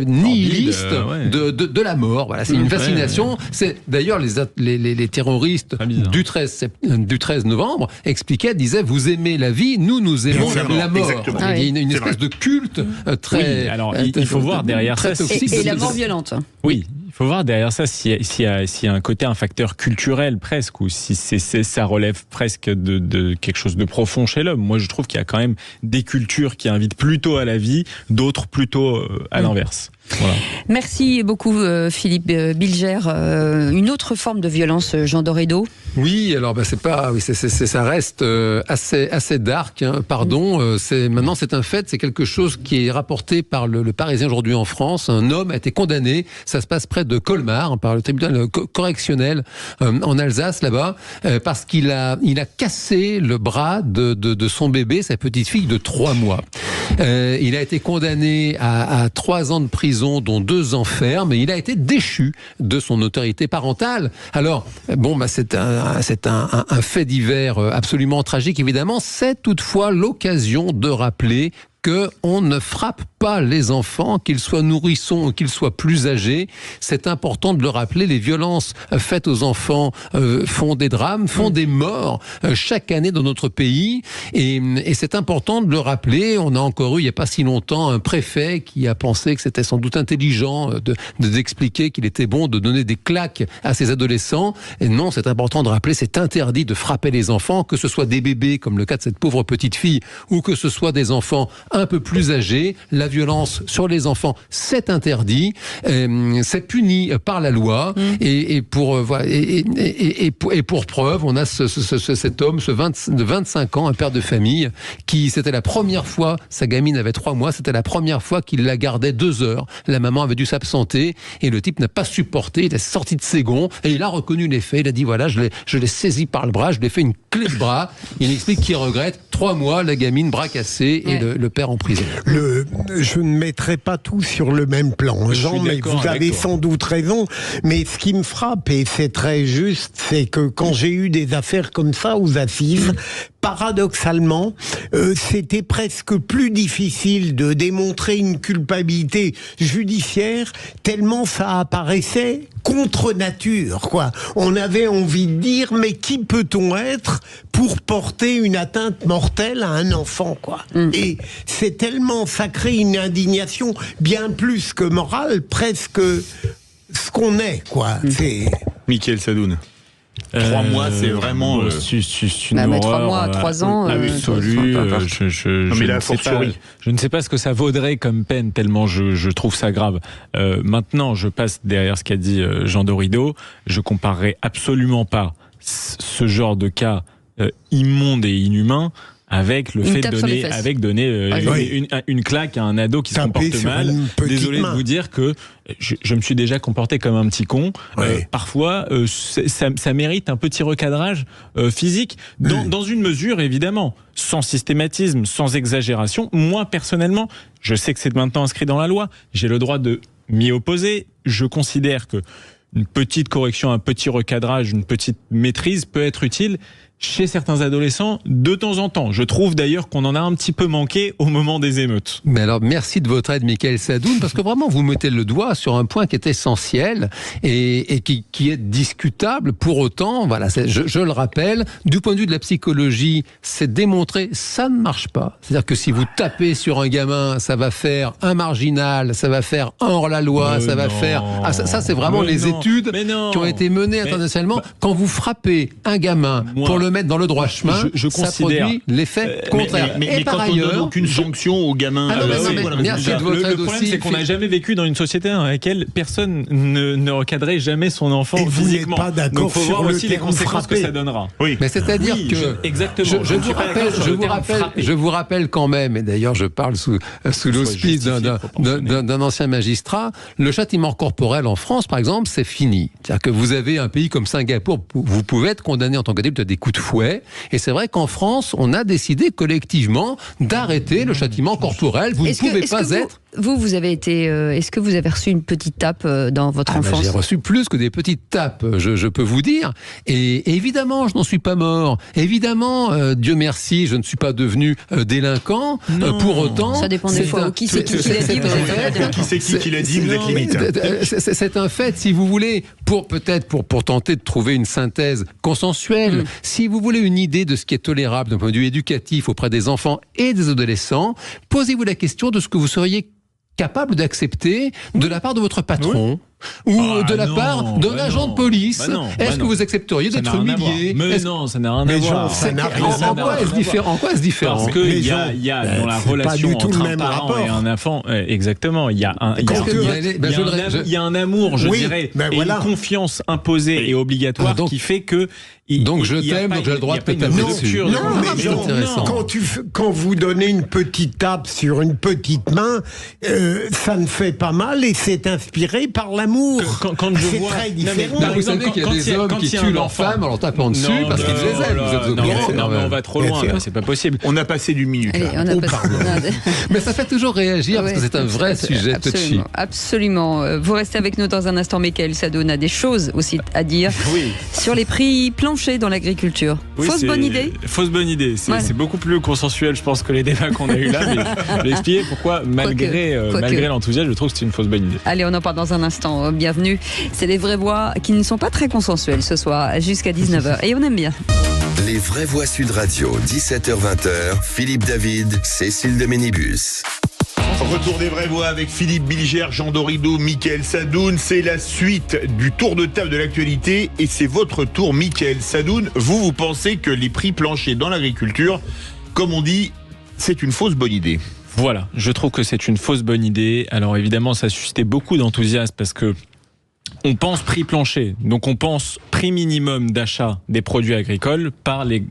nihiliste de la mort. Voilà, c'est une fascination. C'est d'ailleurs les terroristes du 13 novembre disaient vous aimez la vie, nous aimons la mort. Il y a une espèce de culte très. Oui, alors il faut voir derrière ça. Et la mort violente. Oui. Il faut voir derrière ça s'il y a un facteur culturel presque, ou si ça relève presque de quelque chose de profond chez l'homme. Moi, je trouve qu'il y a quand même des cultures qui invitent plutôt à la vie, d'autres plutôt à l'inverse. Voilà. Merci beaucoup Philippe Bilger. Une autre forme de violence, Jean Dorido. Oui, alors ça reste assez dark. Maintenant c'est un fait, c'est quelque chose qui est rapporté par le Parisien aujourd'hui en France. Un homme a été condamné. Ça se passe près de Colmar par le tribunal correctionnel en Alsace là-bas parce qu'il a cassé le bras de son bébé, sa petite fille de 3 mois. Il a été condamné à 3 ans de prison, dont 2 ans ferme, et il a été déchu de son autorité parentale. Alors, c'est un fait divers absolument tragique, évidemment. C'est toutefois l'occasion de rappeler qu'on ne frappe pas les enfants, qu'ils soient nourrissons ou qu'ils soient plus âgés. C'est important de le rappeler. Les violences faites aux enfants font des drames, font des morts chaque année dans notre pays. Et c'est important de le rappeler. On a encore eu, il n'y a pas si longtemps, un préfet qui a pensé que c'était sans doute intelligent d'expliquer qu'il était bon de donner des claques à ces adolescents. Et non, c'est important de rappeler, c'est interdit de frapper les enfants, que ce soit des bébés, comme le cas de cette pauvre petite fille, ou que ce soit des enfants un peu plus âgés. La violence sur les enfants, c'est interdit, c'est puni par la loi, et pour preuve, on a cet homme de 25 ans, un père de famille, qui, c'était la première fois, sa gamine avait 3 mois, c'était la première fois qu'il la gardait 2 heures. La maman avait dû s'absenter, et le type n'a pas supporté, il est sorti de ses gonds, et il a reconnu les faits, il a dit voilà, je l'ai saisi par le bras, je lui ai fait une clé de bras, il explique qu'il regrette, 3 mois, la gamine, bras cassé, et le père en prison. Je ne mettrai pas tout sur le même plan, Jean, mais vous avez sans doute raison. Mais ce qui me frappe, et c'est très juste, c'est que quand j'ai eu des affaires comme ça aux assises, paradoxalement, c'était presque plus difficile de démontrer une culpabilité judiciaire tellement ça apparaissait contre nature, quoi. On avait envie de dire, mais qui peut-on être pour porter une atteinte mortelle à un enfant, quoi. Et c'est tellement, ça crée une indignation bien plus que morale, presque ce qu'on est, quoi. C'est... Mickaël Sadoun. 3 mois, c'est vraiment... C'est une mais 3 horreur mois, 3 ans... absolue. Je ne sais pas ce que ça vaudrait comme peine, tellement je trouve ça grave. Maintenant, je passe derrière ce qu'a dit Jean Dorido. Je comparerai absolument pas ce genre de cas immonde et inhumain avec le fait de donner une claque à un ado qui se comporte mal. Désolé de vous dire que je me suis déjà comporté comme un petit con. Parfois, ça mérite un petit recadrage physique, dans une mesure évidemment, sans systématisme, sans exagération. Moi personnellement, je sais que c'est maintenant inscrit dans la loi, j'ai le droit de m'y opposer. Je considère que une petite correction, un petit recadrage, une petite maîtrise peut être utile chez certains adolescents de temps en temps. Je trouve d'ailleurs qu'on en a un petit peu manqué au moment des émeutes. Mais alors, merci de votre aide, Mickaël Sadoun, parce que vraiment, vous mettez le doigt sur un point qui est essentiel et qui est discutable. Pour autant, voilà, je le rappelle, du point de vue de la psychologie, c'est démontré, ça ne marche pas. C'est-à-dire que si vous tapez sur un gamin, ça va faire un marginal, ça va faire un hors-la-loi, ça va faire... Ah, ça c'est vraiment les études qui ont été menées internationalement. Quand vous frappez un gamin pour le mettre dans le droit chemin, ça produit l'effet contraire. Mais par ailleurs, on donne aucune sanction aux gamins. Le problème, c'est qu'on n'a jamais vécu dans une société dans laquelle personne ne recadrait jamais son enfant physiquement. Pas d'accord. Donc, faut voir aussi les conséquences que ça donnera. Oui. Mais c'est-à-dire que exactement. Je vous rappelle quand même, et d'ailleurs je parle sous l'auspice d'un ancien magistrat, le châtiment corporel en France, par exemple, c'est fini. C'est-à-dire que vous avez un pays comme Singapour, vous pouvez être condamné en tant qu'adulte à des coups de fouet. Et c'est vrai qu'en France, on a décidé collectivement d'arrêter le châtiment corporel. Vous ne pouvez pas être... Vous avez été... est-ce que vous avez reçu une petite tape dans votre enfance ? J'ai reçu plus que des petites tapes, je peux vous dire. Et évidemment, je n'en suis pas mort. Évidemment, Dieu merci, je ne suis pas devenu délinquant. Pour autant... Ça dépend des fois. Qui c'est qui l'a dit ? Qui c'est qui l'a dit ? Vous êtes limite. C'est un fait, si vous voulez, pour tenter de trouver une synthèse consensuelle, si vous voulez une idée de ce qui est tolérable d'un point de vue éducatif auprès des enfants et des adolescents, posez-vous la question de ce que vous seriez capable d'accepter de la part de votre patron ou de la part d'un agent de police. Est-ce que vous accepteriez d'être humilié ? Mais non, ça n'a rien à voir. En quoi est-ce différent ? Parce qu'il y a dans la relation entre un parent et un enfant, exactement, il y a un amour, je dirais, et une confiance imposée et obligatoire qui fait que... Donc je t'aime, donc j'ai le droit de te taper dessus. Quand vous donnez une petite tape sur une petite main, ça ne fait pas mal et c'est inspiré par l'amour. Quand je vois... très différent. Vous savez qu'il y a des hommes qui tuent leur femme en leur tapant dessus parce qu'ils les aiment. Vous êtes au courant. Non, mais on va trop loin, c'est pas possible. On a passé d'une minute. Mais ça fait toujours réagir parce que c'est un vrai sujet touchy. Absolument. Vous restez avec nous dans un instant. Mickaël Sadoun a des choses aussi à dire sur les prix planchers dans l'agriculture. Fausse bonne idée ? Fausse bonne idée. C'est beaucoup plus consensuel, je pense, que les débats qu'on a eu là. Mais je vais expliquer pourquoi, malgré l'enthousiasme, je trouve que c'est une fausse bonne idée. Allez, on en parle dans un instant. Bienvenue. C'est des vraies voix qui ne sont pas très consensuelles ce soir, jusqu'à 19h. Et on aime bien. Les vraies voix Sud Radio, 17h-20h, Philippe David, Cécile de Ménibus. Retour des vraies voix avec Philippe Bilger, Jean Dorido, Mickaël Sadoun. C'est la suite du tour de table de l'actualité et c'est votre tour, Mickaël Sadoun. Vous pensez que les prix planchers dans l'agriculture, comme on dit, c'est une fausse bonne idée? Voilà, je trouve que c'est une fausse bonne idée. Alors évidemment, ça a suscité beaucoup d'enthousiasme parce que on pense prix plancher, donc on pense prix minimum d'achat des produits agricoles par les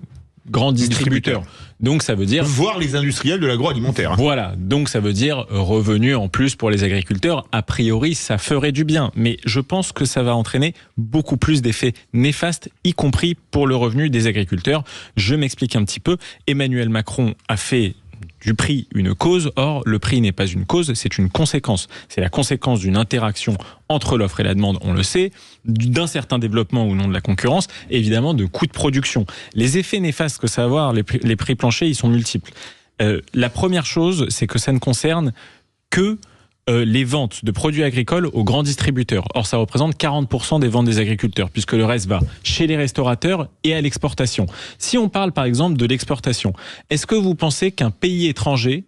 grands distributeurs. Donc ça veut dire... Voire les industriels de l'agroalimentaire. Voilà, donc ça veut dire revenus en plus pour les agriculteurs. A priori, ça ferait du bien. Mais je pense que ça va entraîner beaucoup plus d'effets néfastes, y compris pour le revenu des agriculteurs. Je m'explique un petit peu. Emmanuel Macron a fait du prix une cause. Or, le prix n'est pas une cause, c'est une conséquence. C'est la conséquence d'une interaction entre l'offre et la demande, on le sait, d'un certain développement ou non de la concurrence, et évidemment de coûts de production. Les effets néfastes que ça va avoir, les prix planchers, ils sont multiples. La première chose, c'est que ça ne concerne que les ventes de produits agricoles aux grands distributeurs. Or, ça représente 40% des ventes des agriculteurs, puisque le reste va chez les restaurateurs et à l'exportation. Si on parle par exemple de l'exportation, est-ce que vous pensez qu'un pays étranger,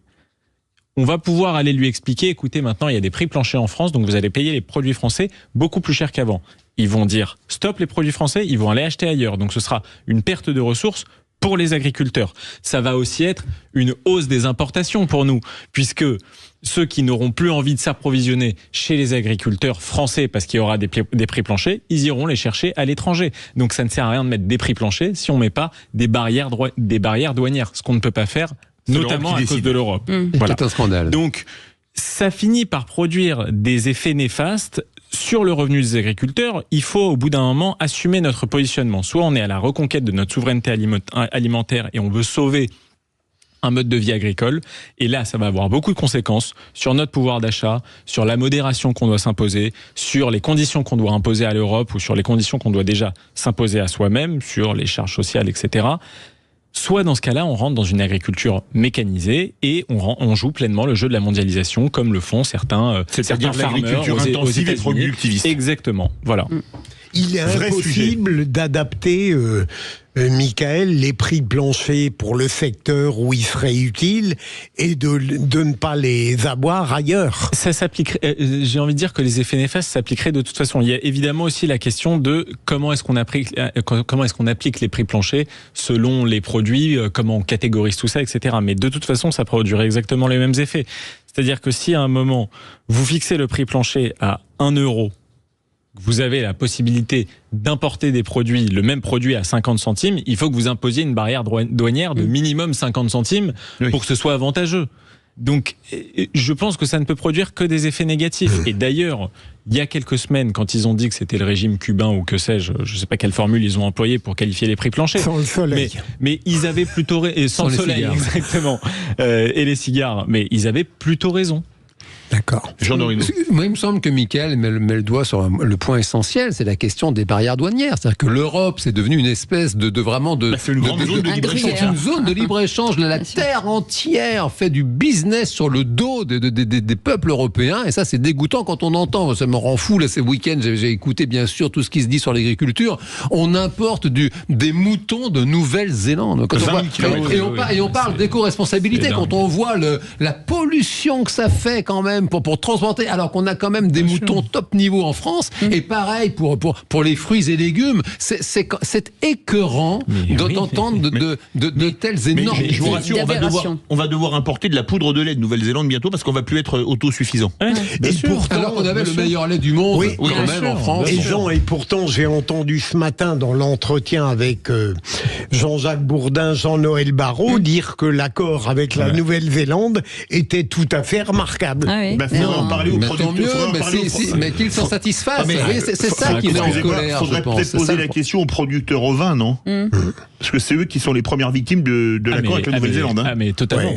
on va pouvoir aller lui expliquer, écoutez, maintenant il y a des prix planchers en France, donc vous allez payer les produits français beaucoup plus cher qu'avant. Ils vont dire stop les produits français, ils vont aller acheter ailleurs. Donc ce sera une perte de ressources pour les agriculteurs. Ça va aussi être une hausse des importations pour nous, puisque ceux qui n'auront plus envie de s'approvisionner chez les agriculteurs français parce qu'il y aura des prix planchers, ils iront les chercher à l'étranger. Donc ça ne sert à rien de mettre des prix planchers si on ne met pas des barrières douanières, ce qu'on ne peut pas faire, notamment à cause de l'Europe. Voilà. C'est un scandale. Donc ça finit par produire des effets néfastes sur le revenu des agriculteurs. Il faut au bout d'un moment assumer notre positionnement. Soit on est à la reconquête de notre souveraineté alimentaire et on veut sauver un mode de vie agricole, et là ça va avoir beaucoup de conséquences sur notre pouvoir d'achat, sur la modération qu'on doit s'imposer, sur les conditions qu'on doit imposer à l'Europe ou sur les conditions qu'on doit déjà s'imposer à soi-même, sur les charges sociales, etc. Soit dans ce cas-là, on rentre dans une agriculture mécanisée et on joue pleinement le jeu de la mondialisation comme le font certains c'est-à-dire l'agriculture intensive et productiviste. Exactement, voilà. Il est impossible d'adapter, Michael, les prix planchers pour le secteur où ils seraient utiles et de ne pas les avoir ailleurs. Ça s'appliquerait. J'ai envie de dire que les effets néfastes s'appliqueraient de toute façon. Il y a évidemment aussi la question de comment est-ce qu'on applique les prix planchers selon les produits, comment on catégorise tout ça, etc. Mais de toute façon, ça produirait exactement les mêmes effets. C'est-à-dire que si à un moment, vous fixez le prix plancher à 1 €, vous avez la possibilité d'importer des produits, le même produit à 50 centimes, il faut que vous imposiez une barrière douanière de minimum 50 centimes pour que ce soit avantageux. Donc, je pense que ça ne peut produire que des effets négatifs. Et d'ailleurs, il y a quelques semaines, quand ils ont dit que c'était le régime cubain ou que sais-je, je ne sais pas quelle formule ils ont employée pour qualifier les prix planchers. Sans le soleil. Mais ils avaient plutôt sans le soleil, exactement. Et les cigares. Mais ils avaient plutôt raison. D'accord. Moi, il me semble que Michael met le doigt sur le point essentiel, c'est la question des barrières douanières. C'est-à-dire que l'Europe, c'est devenu une espèce de vraiment de... c'est une grande zone de libre-échange. C'est une zone de libre-échange. La terre entière fait du business sur le dos des peuples européens. Et ça, c'est dégoûtant quand on entend. Ça me rend fou. Là, ces week-ends, j'ai écouté bien sûr tout ce qui se dit sur l'agriculture. On importe des moutons de Nouvelle-Zélande. Et on parle d'éco-responsabilité. Quand on voit la pollution que ça fait quand même pour transporter, alors qu'on a quand même des moutons top niveau en France, et pareil pour les fruits et légumes, c'est écœurant d'entendre de telles énormes... Mais je vous rassure, on va devoir importer de la poudre de lait de Nouvelle-Zélande bientôt parce qu'on va plus être autosuffisant. Alors qu'on avait le meilleur lait du monde, quand même, en France. Et pourtant, j'ai entendu ce matin dans l'entretien avec Jean-Jacques Bourdin, Jean-Noël Barrot, dire que l'accord avec la Nouvelle-Zélande était tout à fait remarquable. Il faudrait en parler aux producteurs. Mais qu'ils s'en satisfassent. C'est ça qui est en colère. Il faudrait peut-être poser la question aux producteurs ovins, non ? Parce que c'est eux qui sont les premières victimes de l'accord avec la Nouvelle-Zélande. Mais totalement.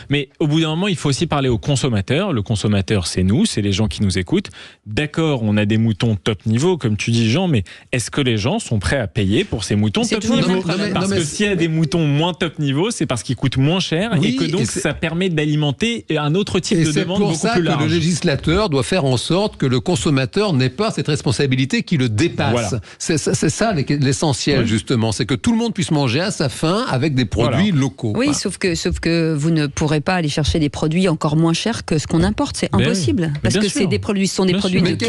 Mais au bout d'un moment, il faut aussi parler aux consommateurs. Le consommateur, c'est nous, c'est les gens qui nous écoutent. D'accord, on a des moutons top niveau, comme tu dis, Jean, mais est-ce que les gens sont prêts à payer pour ces moutons top niveau ? Parce que s'il y a des moutons moins top niveau, c'est parce qu'ils coûtent moins cher et que donc ça permet d'alimenter un autre type de demande beaucoup plus large. C'est pour ça que le législateur doit faire en sorte que le consommateur n'ait pas cette responsabilité qui le dépasse. Voilà. C'est ça l'essentiel, justement. C'est que tout le monde puisse manger à sa faim avec des produits locaux. Oui, sauf que vous ne pourrez pas aller chercher des produits encore moins chers que ce qu'on importe. C'est impossible. Parce que c'est des produits, ce sont des produits de qualité.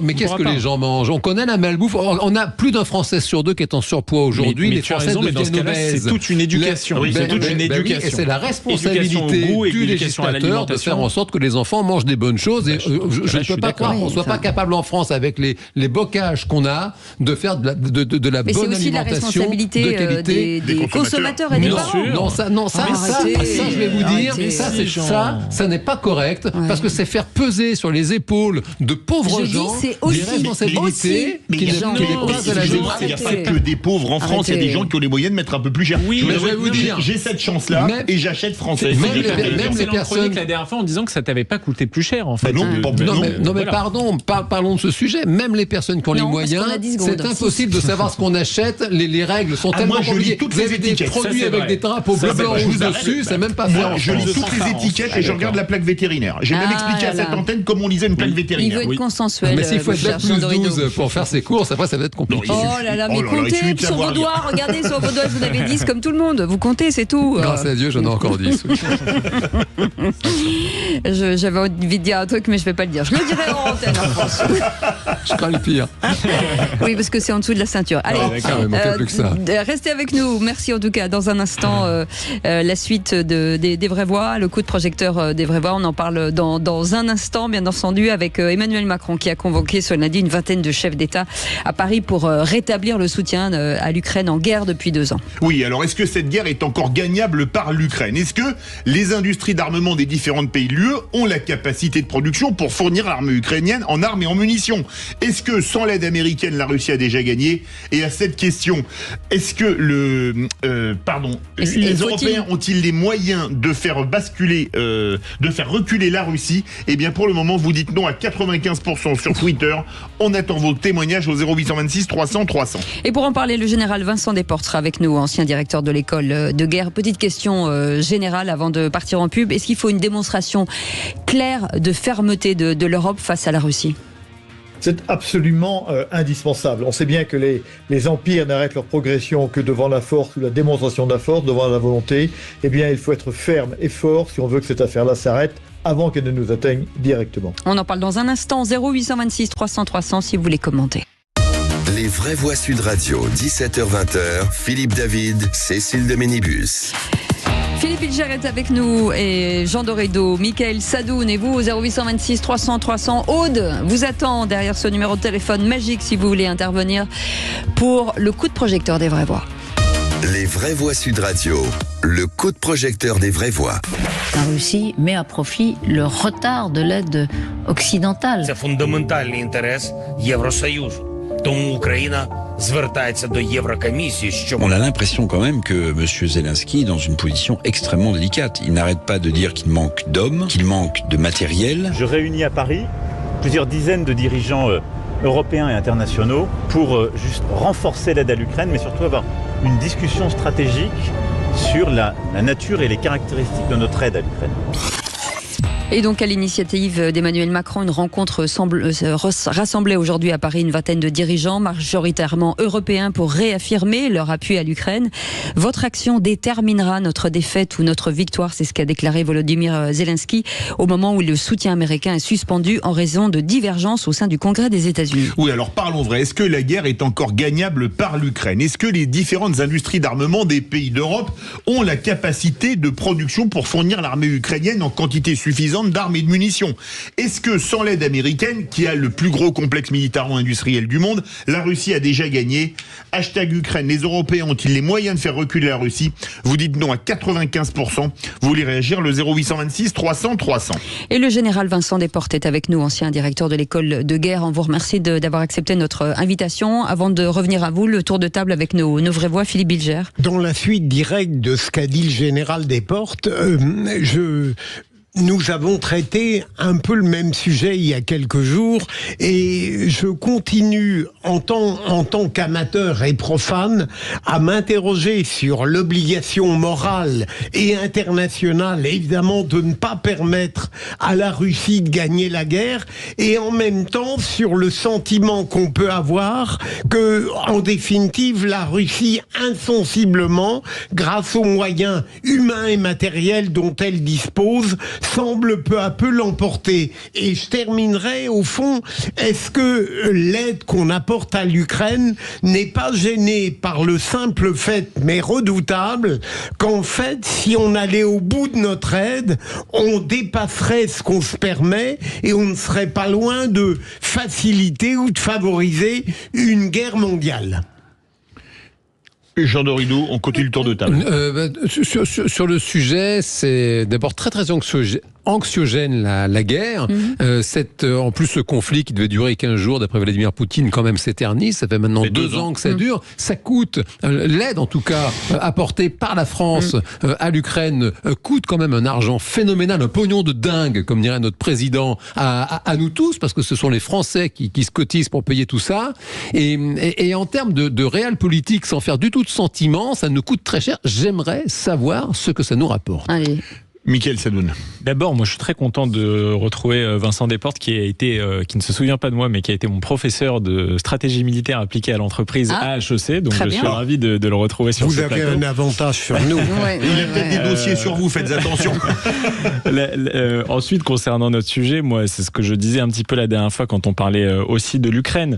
Mais qu'est-ce que les gens mangent ? On connaît la malbouffe. On a plus d'un Français sur deux qui est en surpoids aujourd'hui. Les Français deviennent obèses. C'est toute une éducation. C'est toute une éducation. Et c'est la responsabilité du législateur de faire en sorte que les enfants mangent des bonnes choses. Et je ne peux pas croire qu'on ne soit pas capable en France, avec les bocages qu'on a, de faire de la bonne alimentation de responsabilité des consommateurs et des parents. Ça, je vais vous dire, ça n'est pas correct, parce que c'est faire peser sur les épaules de pauvres gens des responsabilités qui n'est pas à la démocratie. Il n'y a pas que des pauvres en France, il y a des gens qui ont les moyens de mettre un peu plus cher. Oui, je vais vous dire, j'ai cette chance-là et j'achète français. Même les personnes la dernière fois en disant que ça t'avait pas coûté plus cher en fait. Mais pardon, parlons de ce sujet. Même les personnes qui ont les moyens, c'est impossible de savoir ce qu'on achète. Les règles sont tellement compliquées. Vous avez des produits avec des drapeaux bleu, blanc, rouge dessus, c'est même pas fait en France. Je lis toutes les étiquettes et je regarde la plaque vétérinaire. J'ai même expliqué à cette antenne comment on lisait une plaque vétérinaire. Il veut être consensuel. Mais s'il faut être plus 12 pour faire ses courses, après ça va être compliqué. Oh là là, mais comptez sur vos doigts, regardez sur vos doigts, vous avez 10 comme tout le monde. Vous comptez, c'est tout. Grâce à Dieu, j'en ai encore 10. J'avais envie de dire un truc, mais je ne vais pas le dire. Je le dirai en antenne en France. Je crains le pire. Oui, parce que c'est en dessous de la ceinture. Allez, plus que ça. Restez avec nous. Merci en tout cas. Dans un instant, la suite des vraies voix, le coup de projecteur des vraies voix. On en parle dans un instant, bien entendu, avec Emmanuel Macron qui a convoqué ce lundi une vingtaine de chefs d'État à Paris pour rétablir le soutien à l'Ukraine en guerre depuis 2 ans. Oui, alors est-ce que cette guerre est encore gagnable par l'Ukraine ? Est-ce que les industries d'armement des différents pays de l'UE ont la capacité de production pour fournir l'armée ukrainienne en armes et en munitions ? Est-ce que sans l'aide américaine, la Russie a déjà gagné ? Et à cette question, est-ce que les Européens ont-ils les moyens de faire reculer la Russie ? Eh bien, pour le moment, vous dites non à 95% sur Twitter. On attend vos témoignages au 0826 300 300. Et pour en parler, le général Vincent Desportes sera avec nous, ancien directeur de l'école de guerre. Petite question générale avant de partir en pub. Est-ce qu'il faut une démonstration claire de fermeté de l'Europe face à la Russie ? C'est absolument indispensable. On sait bien que les empires n'arrêtent leur progression que devant la force ou la démonstration de la force, devant la volonté. Eh bien, il faut être ferme et fort si on veut que cette affaire-là s'arrête avant qu'elle ne nous atteigne directement. On en parle dans un instant. 0826 300 300 si vous voulez commenter. Les vraies voix Sud Radio, 17h-20h, Philippe David, Cécile de Ménibus. Philippe Bilger est avec nous et Jean Doredo, Michael Sadoun et vous au 0826 300 300. Aude vous attend derrière ce numéro de téléphone magique si vous voulez intervenir pour le coup de projecteur des vraies voix. Les vraies voix Sud Radio, le coup de projecteur des vraies voix. La Russie met à profit le retard de l'aide occidentale. C'est fondamental l'intérêt de l'Eurosоюз. Donc l'Ukraine звертається до Єврокомісії, щоб... On a l'impression quand même que M. Zelensky est dans une position extrêmement délicate. Il n'arrête pas de dire qu'il manque d'hommes, qu'il manque de matériel. Je réunis à Paris plusieurs dizaines de dirigeants européens et internationaux pour juste renforcer l'aide à l'Ukraine, mais surtout avoir une discussion stratégique sur la nature et les caractéristiques de notre aide à l'Ukraine. Et donc à l'initiative d'Emmanuel Macron, une rencontre rassemblait aujourd'hui à Paris une vingtaine de dirigeants, majoritairement européens, pour réaffirmer leur appui à l'Ukraine. Votre action déterminera notre défaite ou notre victoire, c'est ce qu'a déclaré Volodymyr Zelensky au moment où le soutien américain est suspendu en raison de divergences au sein du Congrès des États-Unis. Oui, alors parlons vrai. Est-ce que la guerre est encore gagnable par l'Ukraine ? Est-ce que les différentes industries d'armement des pays d'Europe ont la capacité de production pour fournir l'armée ukrainienne en quantité suffisante d'armes et de munitions? Est-ce que sans l'aide américaine, qui a le plus gros complexe militaro-industriel du monde, la Russie a déjà gagné ? Hashtag Ukraine, les Européens ont-ils les moyens de faire reculer la Russie ? Vous dites non à 95%. Vous voulez réagir, le 0826 300 300. Et le général Vincent Desportes est avec nous, ancien directeur de l'école de guerre. On vous remercie d'avoir accepté notre invitation. Avant de revenir à vous, le tour de table avec nos vraies voix, Philippe Bilger. Dans la suite directe de ce qu'a dit le général Desportes, nous avons traité un peu le même sujet il y a quelques jours et je continue en tant qu'amateur et profane à m'interroger sur l'obligation morale et internationale, évidemment, de ne pas permettre à la Russie de gagner la guerre et en même temps sur le sentiment qu'on peut avoir que, en définitive, la Russie insensiblement, grâce aux moyens humains et matériels dont elle dispose, semble peu à peu l'emporter. Et je terminerai au fond, est-ce que l'aide qu'on apporte à l'Ukraine n'est pas gênée par le simple fait, mais redoutable, qu'en fait, si on allait au bout de notre aide, on dépasserait ce qu'on se permet et on ne serait pas loin de faciliter ou de favoriser une guerre mondiale? Jean Dorido, on continue le tour de table. Sur le sujet, c'est d'abord très très anxiogène la guerre. En plus, ce conflit qui devait durer 15 jours, d'après Vladimir Poutine, quand même s'éternise. Ça fait maintenant 2 ans que ça dure. Ça coûte, l'aide en tout cas, apportée par la France à l'Ukraine, coûte quand même un argent phénoménal, un pognon de dingue, comme dirait notre président, à nous tous, parce que ce sont les Français qui se cotisent pour payer tout ça. Et en termes de réel politique, sans faire du tout de sentiment, ça nous coûte très cher. J'aimerais savoir ce que ça nous rapporte. Allez. Mickaël Sadoun. D'abord, moi, je suis très content de retrouver Vincent Desportes, qui ne se souvient pas de moi, mais qui a été mon professeur de stratégie militaire appliquée à l'entreprise à HEC. Donc, je suis ravi de le retrouver sur ce plateau. Vous avez un avantage sur nous. Il a peut-être des dossiers sur vous, faites attention. Ensuite, concernant notre sujet, moi, c'est ce que je disais un petit peu la dernière fois quand on parlait aussi de l'Ukraine.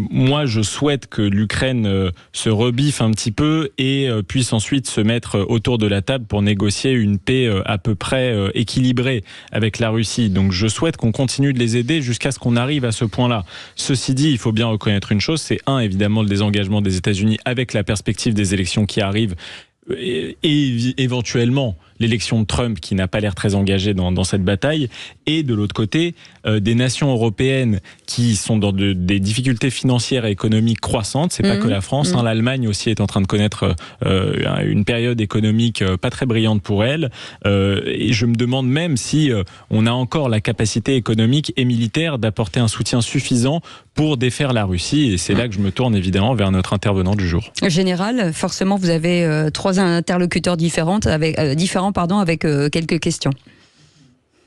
Moi, je souhaite que l'Ukraine se rebiffe un petit peu et puisse ensuite se mettre autour de la table pour négocier une paix à peu près équilibré avec la Russie. Donc je souhaite qu'on continue de les aider jusqu'à ce qu'on arrive à ce point-là. Ceci dit, il faut bien reconnaître une chose, c'est évidemment le désengagement des États-Unis avec la perspective des élections qui arrivent et éventuellement l'élection de Trump qui n'a pas l'air très engagée dans cette bataille, et de l'autre côté des nations européennes qui sont dans des difficultés financières et économiques croissantes. C'est pas que la France, l'Allemagne aussi est en train de connaître une période économique pas très brillante pour elle, et je me demande même si on a encore la capacité économique et militaire d'apporter un soutien suffisant pour défaire la Russie, et c'est là que je me tourne évidemment vers notre intervenant du jour. Général, forcément vous avez 3 interlocuteurs différents avec quelques questions.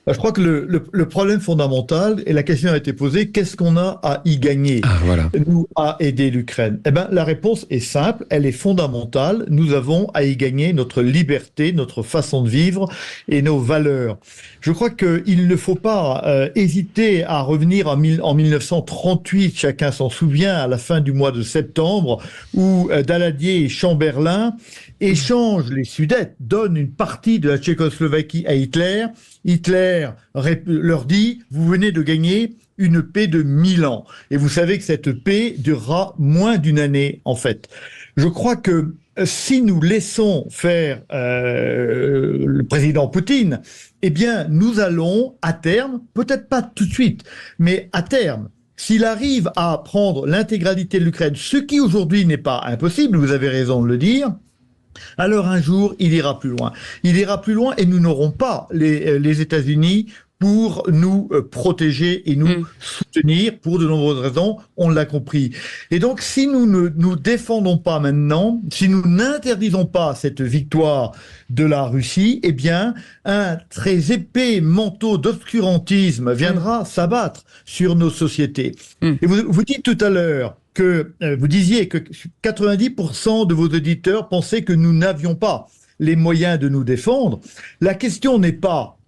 Je crois que le problème fondamental, et la question a été posée, qu'est-ce qu'on a à y gagner, nous, à aider l'Ukraine? Eh bien, la réponse est simple, elle est fondamentale. Nous avons à y gagner notre liberté, notre façon de vivre et nos valeurs. Je crois qu'il ne faut pas hésiter à revenir en 1938, chacun s'en souvient, à la fin du mois de septembre, où Daladier et Chamberlain échangent les Sudètes, donnent une partie de la Tchécoslovaquie à Hitler. Hitler leur dit « Vous venez de gagner une paix de 1000 ans. » Et vous savez que cette paix durera moins d'une année, en fait. Je crois que si nous laissons faire le président Poutine, eh bien, nous allons, à terme, peut-être pas tout de suite, mais à terme, s'il arrive à prendre l'intégralité de l'Ukraine, ce qui aujourd'hui n'est pas impossible, vous avez raison de le dire, alors un jour, il ira plus loin. Il ira plus loin et nous n'aurons pas les États-Unis pour nous protéger et nous soutenir pour de nombreuses raisons, on l'a compris. Et donc, si nous ne nous défendons pas maintenant, si nous n'interdisons pas cette victoire de la Russie, eh bien, un très épais manteau d'obscurantisme viendra s'abattre sur nos sociétés. Et vous dites tout à l'heure vous disiez que 90% de vos auditeurs pensaient que nous n'avions pas les moyens de nous défendre. La question n'est pas...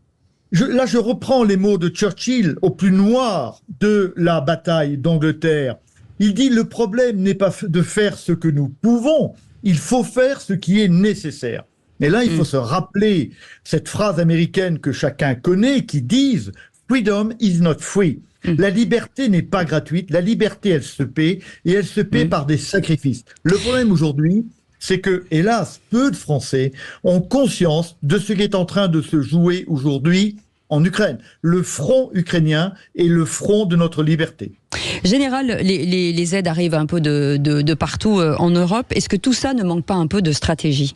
Là, je reprends les mots de Churchill au plus noir de la bataille d'Angleterre. Il dit « Le problème n'est pas de faire ce que nous pouvons, il faut faire ce qui est nécessaire. » Et là, il faut se rappeler cette phrase américaine que chacun connaît qui dit « Freedom is not free ». La liberté n'est pas gratuite, la liberté, elle se paie, et elle se paie par des sacrifices. Le problème aujourd'hui, c'est que, hélas, peu de Français ont conscience de ce qui est en train de se jouer aujourd'hui en Ukraine. Le front ukrainien est le front de notre liberté. Général, les aides arrivent un peu de partout en Europe. Est-ce que tout ça ne manque pas un peu de stratégie ?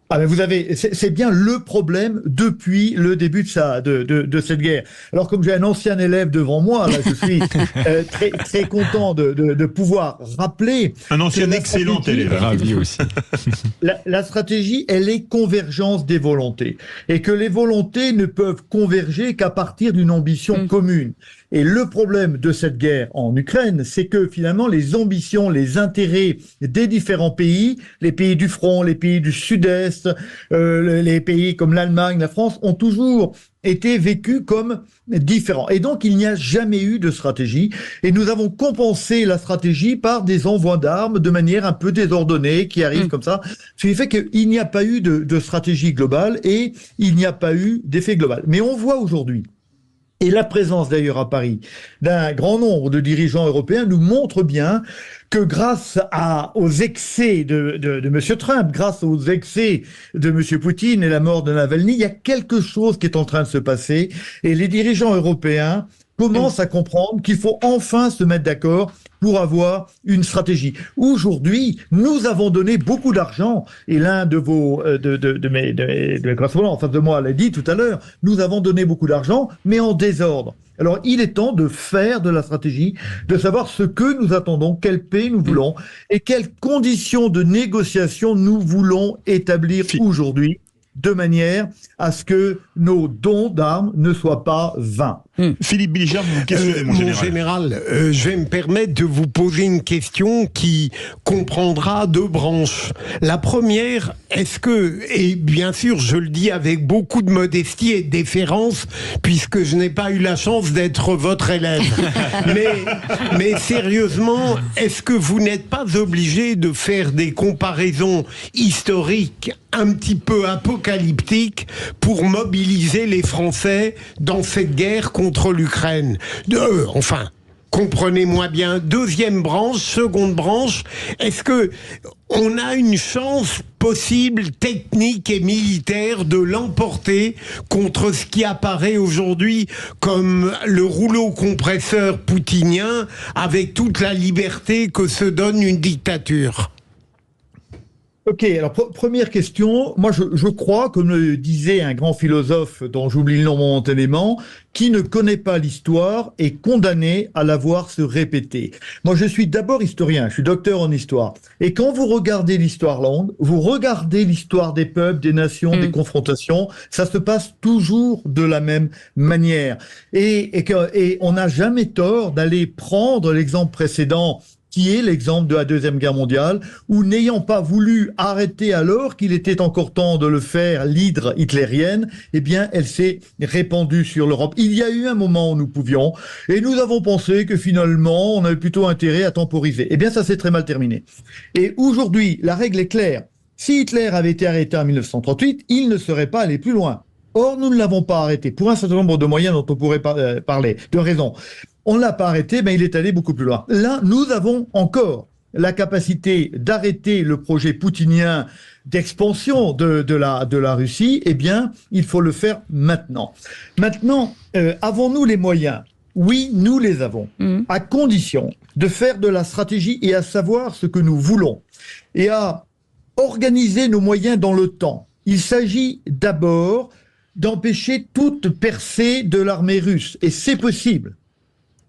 Ah, mais vous avez, c'est bien le problème depuis le début de cette guerre. Alors, comme j'ai un ancien élève devant moi, là, je suis très, très content de pouvoir rappeler. Un ancien excellent élève. Ravi aussi. La stratégie, elle est convergence des volontés. Et que les volontés ne peuvent converger qu'à partir d'une ambition commune. Et le problème de cette guerre en Ukraine, c'est que finalement les ambitions, les intérêts des différents pays, les pays du front, les pays du sud-est, les pays comme l'Allemagne, la France, ont toujours été vécus comme différents. Et donc, il n'y a jamais eu de stratégie. Et nous avons compensé la stratégie par des envois d'armes de manière un peu désordonnée qui arrivent comme ça. Ce qui fait qu'il n'y a pas eu de stratégie globale et il n'y a pas eu d'effet global. Mais on voit aujourd'hui, et la présence d'ailleurs à Paris d'un grand nombre de dirigeants européens nous montre bien que grâce aux excès de M. Trump, grâce aux excès de M. Poutine et la mort de Navalny, il y a quelque chose qui est en train de se passer et les dirigeants européens commencent à comprendre qu'il faut enfin se mettre d'accord pour avoir une stratégie. Aujourd'hui, nous avons donné beaucoup d'argent, et l'un de mes correspondants en face de moi l'a dit tout à l'heure, nous avons donné beaucoup d'argent, mais en désordre. Alors, il est temps de faire de la stratégie, de savoir ce que nous attendons, quelle paix nous voulons, et quelles conditions de négociation nous voulons établir aujourd'hui, de manière à ce que nos dons d'armes ne soient pas vains. Philippe Bilger, vous questionnez, mon général. Je vais me permettre de vous poser une question qui comprendra deux branches. La première, est-ce que, et bien sûr je le dis avec beaucoup de modestie et de déférence, puisque je n'ai pas eu la chance d'être votre élève, mais sérieusement, est-ce que vous n'êtes pas obligé de faire des comparaisons historiques un petit peu apocalyptiques pour mobiliser les Français dans cette guerre contre l'Ukraine? Enfin, comprenez-moi bien. Deuxième branche, seconde branche, est-ce que on a une chance possible, technique et militaire, de l'emporter contre ce qui apparaît aujourd'hui comme le rouleau compresseur poutinien avec toute la liberté que se donne une dictature? Ok, alors première question, moi je crois, comme le disait un grand philosophe dont j'oublie le nom momentanément, qui ne connaît pas l'histoire est condamné à la voir se répéter. Moi je suis d'abord historien, je suis docteur en histoire, et quand vous regardez l'histoire longue, vous regardez l'histoire des peuples, des nations, des confrontations, ça se passe toujours de la même manière. Et on n'a jamais tort d'aller prendre l'exemple précédent, qui est l'exemple de la Deuxième Guerre mondiale, où n'ayant pas voulu arrêter alors qu'il était encore temps de le faire, l'hydre hitlérienne, eh bien, elle s'est répandue sur l'Europe. Il y a eu un moment où nous pouvions, et nous avons pensé que finalement, on avait plutôt intérêt à temporiser. Eh bien, ça s'est très mal terminé. Et aujourd'hui, la règle est claire. Si Hitler avait été arrêté en 1938, il ne serait pas allé plus loin. Or, nous ne l'avons pas arrêté, pour un certain nombre de moyens dont on pourrait parler, de raisons. On ne l'a pas arrêté, mais il est allé beaucoup plus loin. Là, nous avons encore la capacité d'arrêter le projet poutinien d'expansion de la Russie. Eh bien, il faut le faire maintenant. Maintenant, avons-nous les moyens? Oui, nous les avons, à condition de faire de la stratégie et à savoir ce que nous voulons, et à organiser nos moyens dans le temps. Il s'agit d'abord d'empêcher toute percée de l'armée russe, et c'est possible.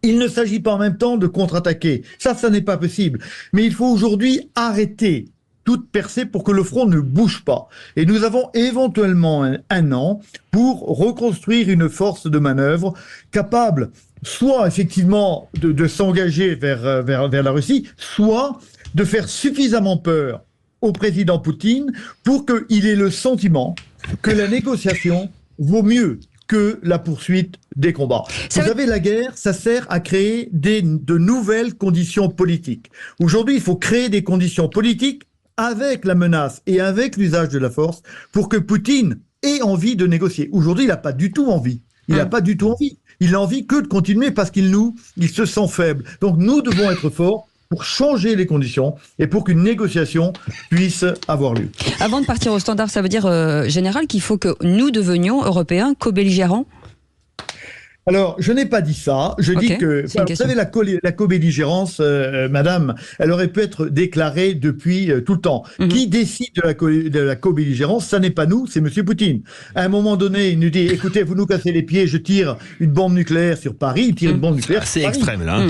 Il ne s'agit pas en même temps de contre-attaquer. Ça n'est pas possible. Mais il faut aujourd'hui arrêter toute percée pour que le front ne bouge pas. Et nous avons éventuellement un an pour reconstruire une force de manœuvre capable soit effectivement de s'engager vers la Russie, soit de faire suffisamment peur au président Poutine pour qu'il ait le sentiment que la négociation vaut mieux que la poursuite des combats. Vous savez, la guerre, ça sert à créer de nouvelles conditions politiques. Aujourd'hui, il faut créer des conditions politiques avec la menace et avec l'usage de la force pour que Poutine ait envie de négocier. Aujourd'hui, il n'a pas du tout envie. Il n'a pas du tout envie. Il n'a envie que de continuer parce qu'il se sent faible. Donc nous devons être forts pour changer les conditions et pour qu'une négociation puisse avoir lieu. Avant de partir au standard, ça veut dire, général, qu'il faut que nous devenions, Européens, co-belligérants? Alors, je n'ai pas dit ça. Je dis que, vous savez, la co-belligérance, madame, elle aurait pu être déclarée depuis tout le temps. Qui décide de la co-belligérance? Ça n'est pas nous, c'est M. Poutine. À un moment donné, il nous dit, écoutez, vous nous cassez les pieds, je tire une bombe nucléaire sur Paris, il tire une bombe nucléaire sur Paris. C'est extrême, là.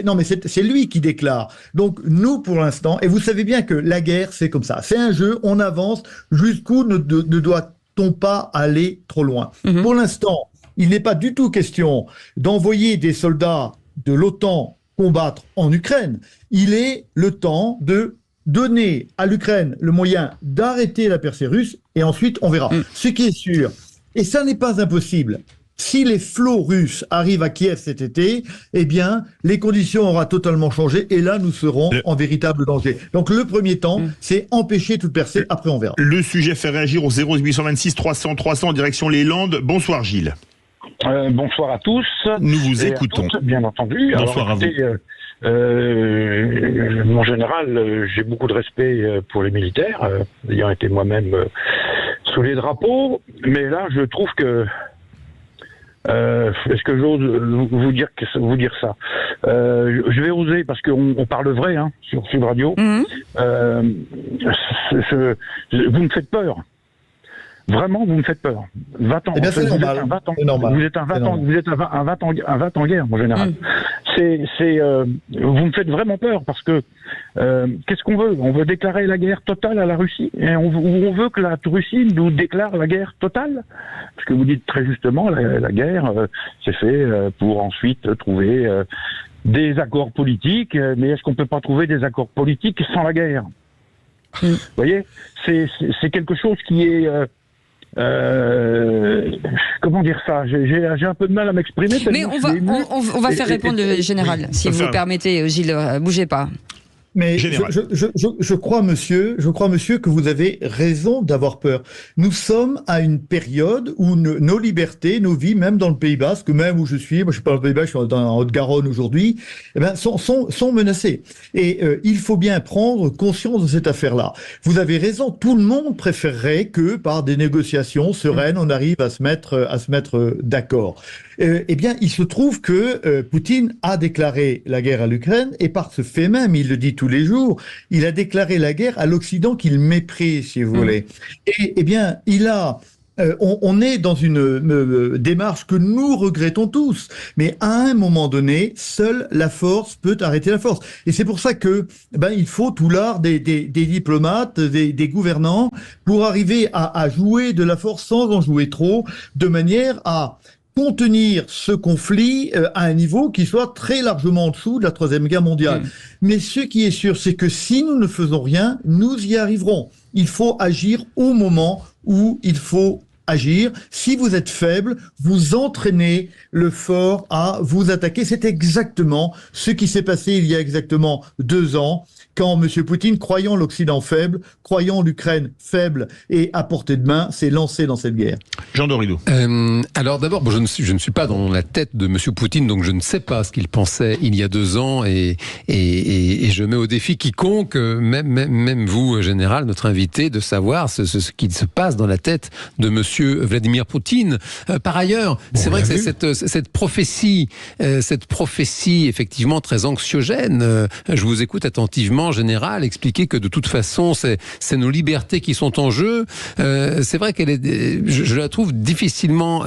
Non, mais c'est lui qui déclare. Donc, nous, pour l'instant, et vous savez bien que la guerre, c'est comme ça. C'est un jeu, on avance. Jusqu'où ne doit-on pas aller trop loin? Pour l'instant, il n'est pas du tout question d'envoyer des soldats de l'OTAN combattre en Ukraine. Il est le temps de donner à l'Ukraine le moyen d'arrêter la percée russe, et ensuite, on verra. Ce qui est sûr, et ça n'est pas impossible, si les flots russes arrivent à Kiev cet été, eh bien, les conditions auront totalement changé et là, nous serons en véritable danger. Donc, le premier temps, c'est empêcher toute percée. Après, on verra. Le sujet fait réagir au 0826 300 300 en direction les Landes. Bonsoir, Gilles. Bonsoir à tous. Nous vous écoutons. Toutes, bien entendu. Bonsoir. Alors, écoutez, Mon général, j'ai beaucoup de respect pour les militaires, ayant été moi-même sous les drapeaux, mais là, je trouve que est-ce que j'ose vous dire ça? Je vais oser parce qu'on parle vrai sur Sud Radio. Vous me faites peur. Vraiment, vous me faites peur. Va-t'en. Eh bien, c'est normal. Vous êtes un va-t'en guerre, mon général. Vous me faites vraiment peur parce que qu'est-ce qu'on veut? On veut déclarer la guerre totale à la Russie et on veut que la Russie nous déclare la guerre totale. Parce que vous dites très justement, la guerre, c'est fait pour ensuite trouver des accords politiques. Mais est-ce qu'on peut pas trouver des accords politiques sans la guerre? Vous voyez, c'est quelque chose qui est comment dire ça? J'ai un peu de mal à m'exprimer. Mais on va faire répondre le général, si vous permettez, Gilles, bougez pas. Mais je crois, monsieur, que vous avez raison d'avoir peur. Nous sommes à une période où nos libertés, nos vies, même dans le Pays Basque, même où je suis, moi je suis pas dans le Pays Basque, je suis en Haute-Garonne aujourd'hui, sont menacées. Et il faut bien prendre conscience de cette affaire-là. Vous avez raison, tout le monde préférerait que par des négociations sereines, on arrive à se mettre d'accord. Eh bien, il se trouve que Poutine a déclaré la guerre à l'Ukraine et par ce fait même, il le dit tous les jours, il a déclaré la guerre à l'Occident qu'il méprise, si vous voulez. Et eh bien, on est dans une démarche que nous regrettons tous, mais à un moment donné, seule la force peut arrêter la force. Et c'est pour ça que il faut tout l'art des diplomates, des gouvernants, pour arriver à jouer de la force sans en jouer trop, de manière à contenir ce conflit à un niveau qui soit très largement en dessous de la Troisième Guerre mondiale. Mais ce qui est sûr, c'est que si nous ne faisons rien, nous y arriverons. Il faut agir au moment où il faut agir. Si vous êtes faible, vous entraînez le fort à vous attaquer. C'est exactement ce qui s'est passé il y a exactement 2 ans, quand M. Poutine, croyant l'Occident faible, croyant l'Ukraine faible et à portée de main, s'est lancé dans cette guerre. Jean Dorido. Alors d'abord, je ne suis pas dans la tête de M. Poutine, donc je ne sais pas ce qu'il pensait il y a 2 ans, et je mets au défi quiconque, même vous, général, notre invité, de savoir ce qui se passe dans la tête de M. Vladimir Poutine. Par ailleurs, c'est vrai que cette prophétie, effectivement très anxiogène, je vous écoute attentivement, général, expliquer que de toute façon, c'est nos libertés qui sont en jeu. C'est vrai je la trouve difficilement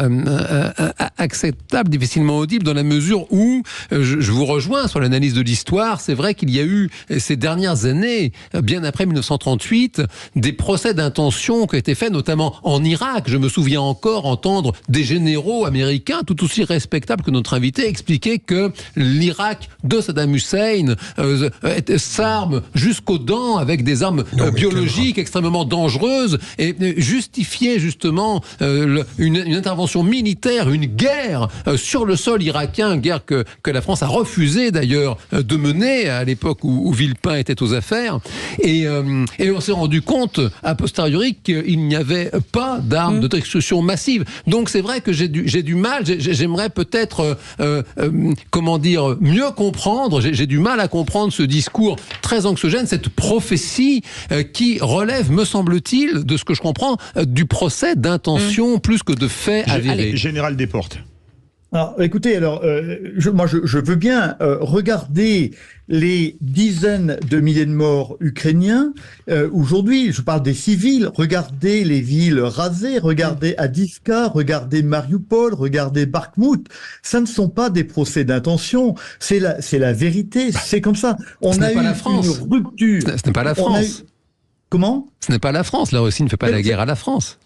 acceptable, difficilement audible, dans la mesure où je vous rejoins sur l'analyse de l'histoire. C'est vrai qu'il y a eu ces dernières années, bien après 1938, des procès d'intention qui ont été faits, notamment en Irak. Je me souviens encore entendre des généraux américains, tout aussi respectables que notre invité, expliquer que l'Irak de Saddam Hussein s'arme jusqu'aux dents avec des armes biologiques extrêmement dangereuses, et justifier justement une intervention militaire, une guerre sur le sol irakien, guerre que la France a refusé d'ailleurs de mener à l'époque où Villepin était aux affaires, et on s'est rendu compte a posteriori qu'il n'y avait pas d'armes de destruction massive. Donc c'est vrai que j'ai du mal, j'aimerais peut-être mieux comprendre, j'ai du mal à comprendre ce discours très anxiogène, cette prophétie qui relève, me semble-t-il, de ce que je comprends, du procès d'intention plus que de faits avérés. Général Desportes. Alors, écoutez, je veux bien regarder les dizaines de milliers de morts ukrainiens. Aujourd'hui, je parle des civils. Regardez les villes rasées, regardez Avdiivka, regardez Mariupol, regardez Bakhmout. Ça ne sont pas des procès d'intention. C'est la vérité. C'est comme ça. On a eu une rupture. Ce n'est pas la France. Comment ? Ce n'est pas la France. La Russie ne fait pas la guerre à la France.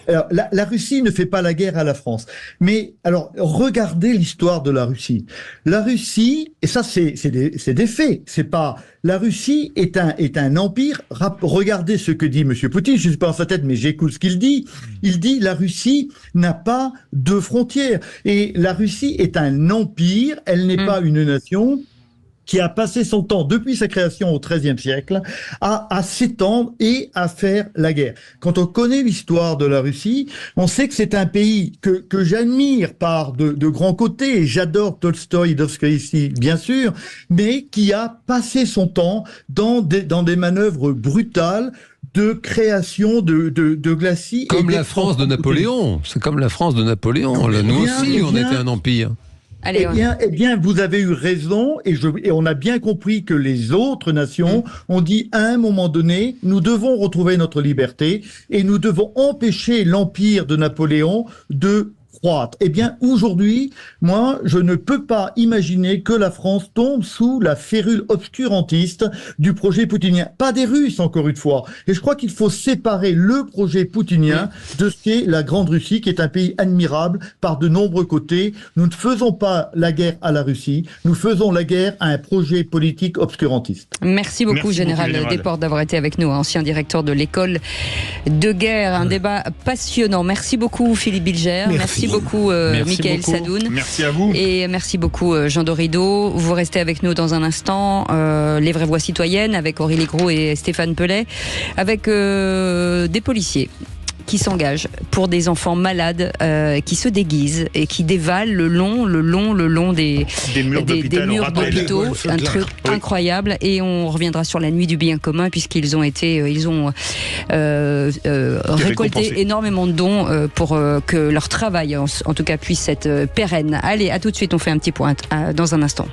Alors, la Russie ne fait pas la guerre à la France. Mais alors, regardez l'histoire de la Russie. La Russie, et ça c'est des faits, c'est pas... La Russie est un empire. Regardez ce que dit M. Poutine, je ne suis pas dans sa tête, mais j'écoute ce qu'il dit. Il dit la Russie n'a pas de frontières. Et la Russie est un empire, elle n'est pas une nation. qui a passé son temps, depuis sa création au XIIIe siècle, à s'étendre et à faire la guerre. Quand on connaît l'histoire de la Russie, on sait que c'est un pays que j'admire par de grands côtés, et j'adore Tolstoï, Dostoïevski, bien sûr, mais qui a passé son temps dans des manœuvres brutales de création de glacis. Comme la France de Napoléon. C'est comme la France de Napoléon. Là, nous aussi, on était un empire. Allez, eh bien, vous avez eu raison, et on a bien compris que les autres nations ont dit à un moment donné, nous devons retrouver notre liberté et nous devons empêcher l'empire de Napoléon de croître. Eh bien, aujourd'hui, moi, je ne peux pas imaginer que la France tombe sous la férule obscurantiste du projet poutinien. Pas des Russes, encore une fois. Et je crois qu'il faut séparer le projet poutinien de ce qu'est la Grande Russie, qui est un pays admirable par de nombreux côtés. Nous ne faisons pas la guerre à la Russie, nous faisons la guerre à un projet politique obscurantiste. Merci beaucoup, Général Desportes, d'avoir été avec nous, ancien directeur de l'école de guerre. Un débat passionnant. Merci beaucoup, Philippe Bilger. Merci beaucoup, Mickaël Sadoun. Merci à vous. Et merci beaucoup, Jean Dorido. Vous restez avec nous dans un instant. Les vraies voix citoyennes avec Aurélie Gros et Stéphane Pellet, avec des policiers qui s'engagent pour des enfants malades, qui se déguisent et qui dévalent le long des murs d'hôpitaux. Un truc incroyable. Et on reviendra sur la nuit du bien commun, puisqu'ils ont récolté énormément de dons pour que leur travail, en tout cas, puisse être pérenne. Allez, à tout de suite, on fait un petit point dans un instant.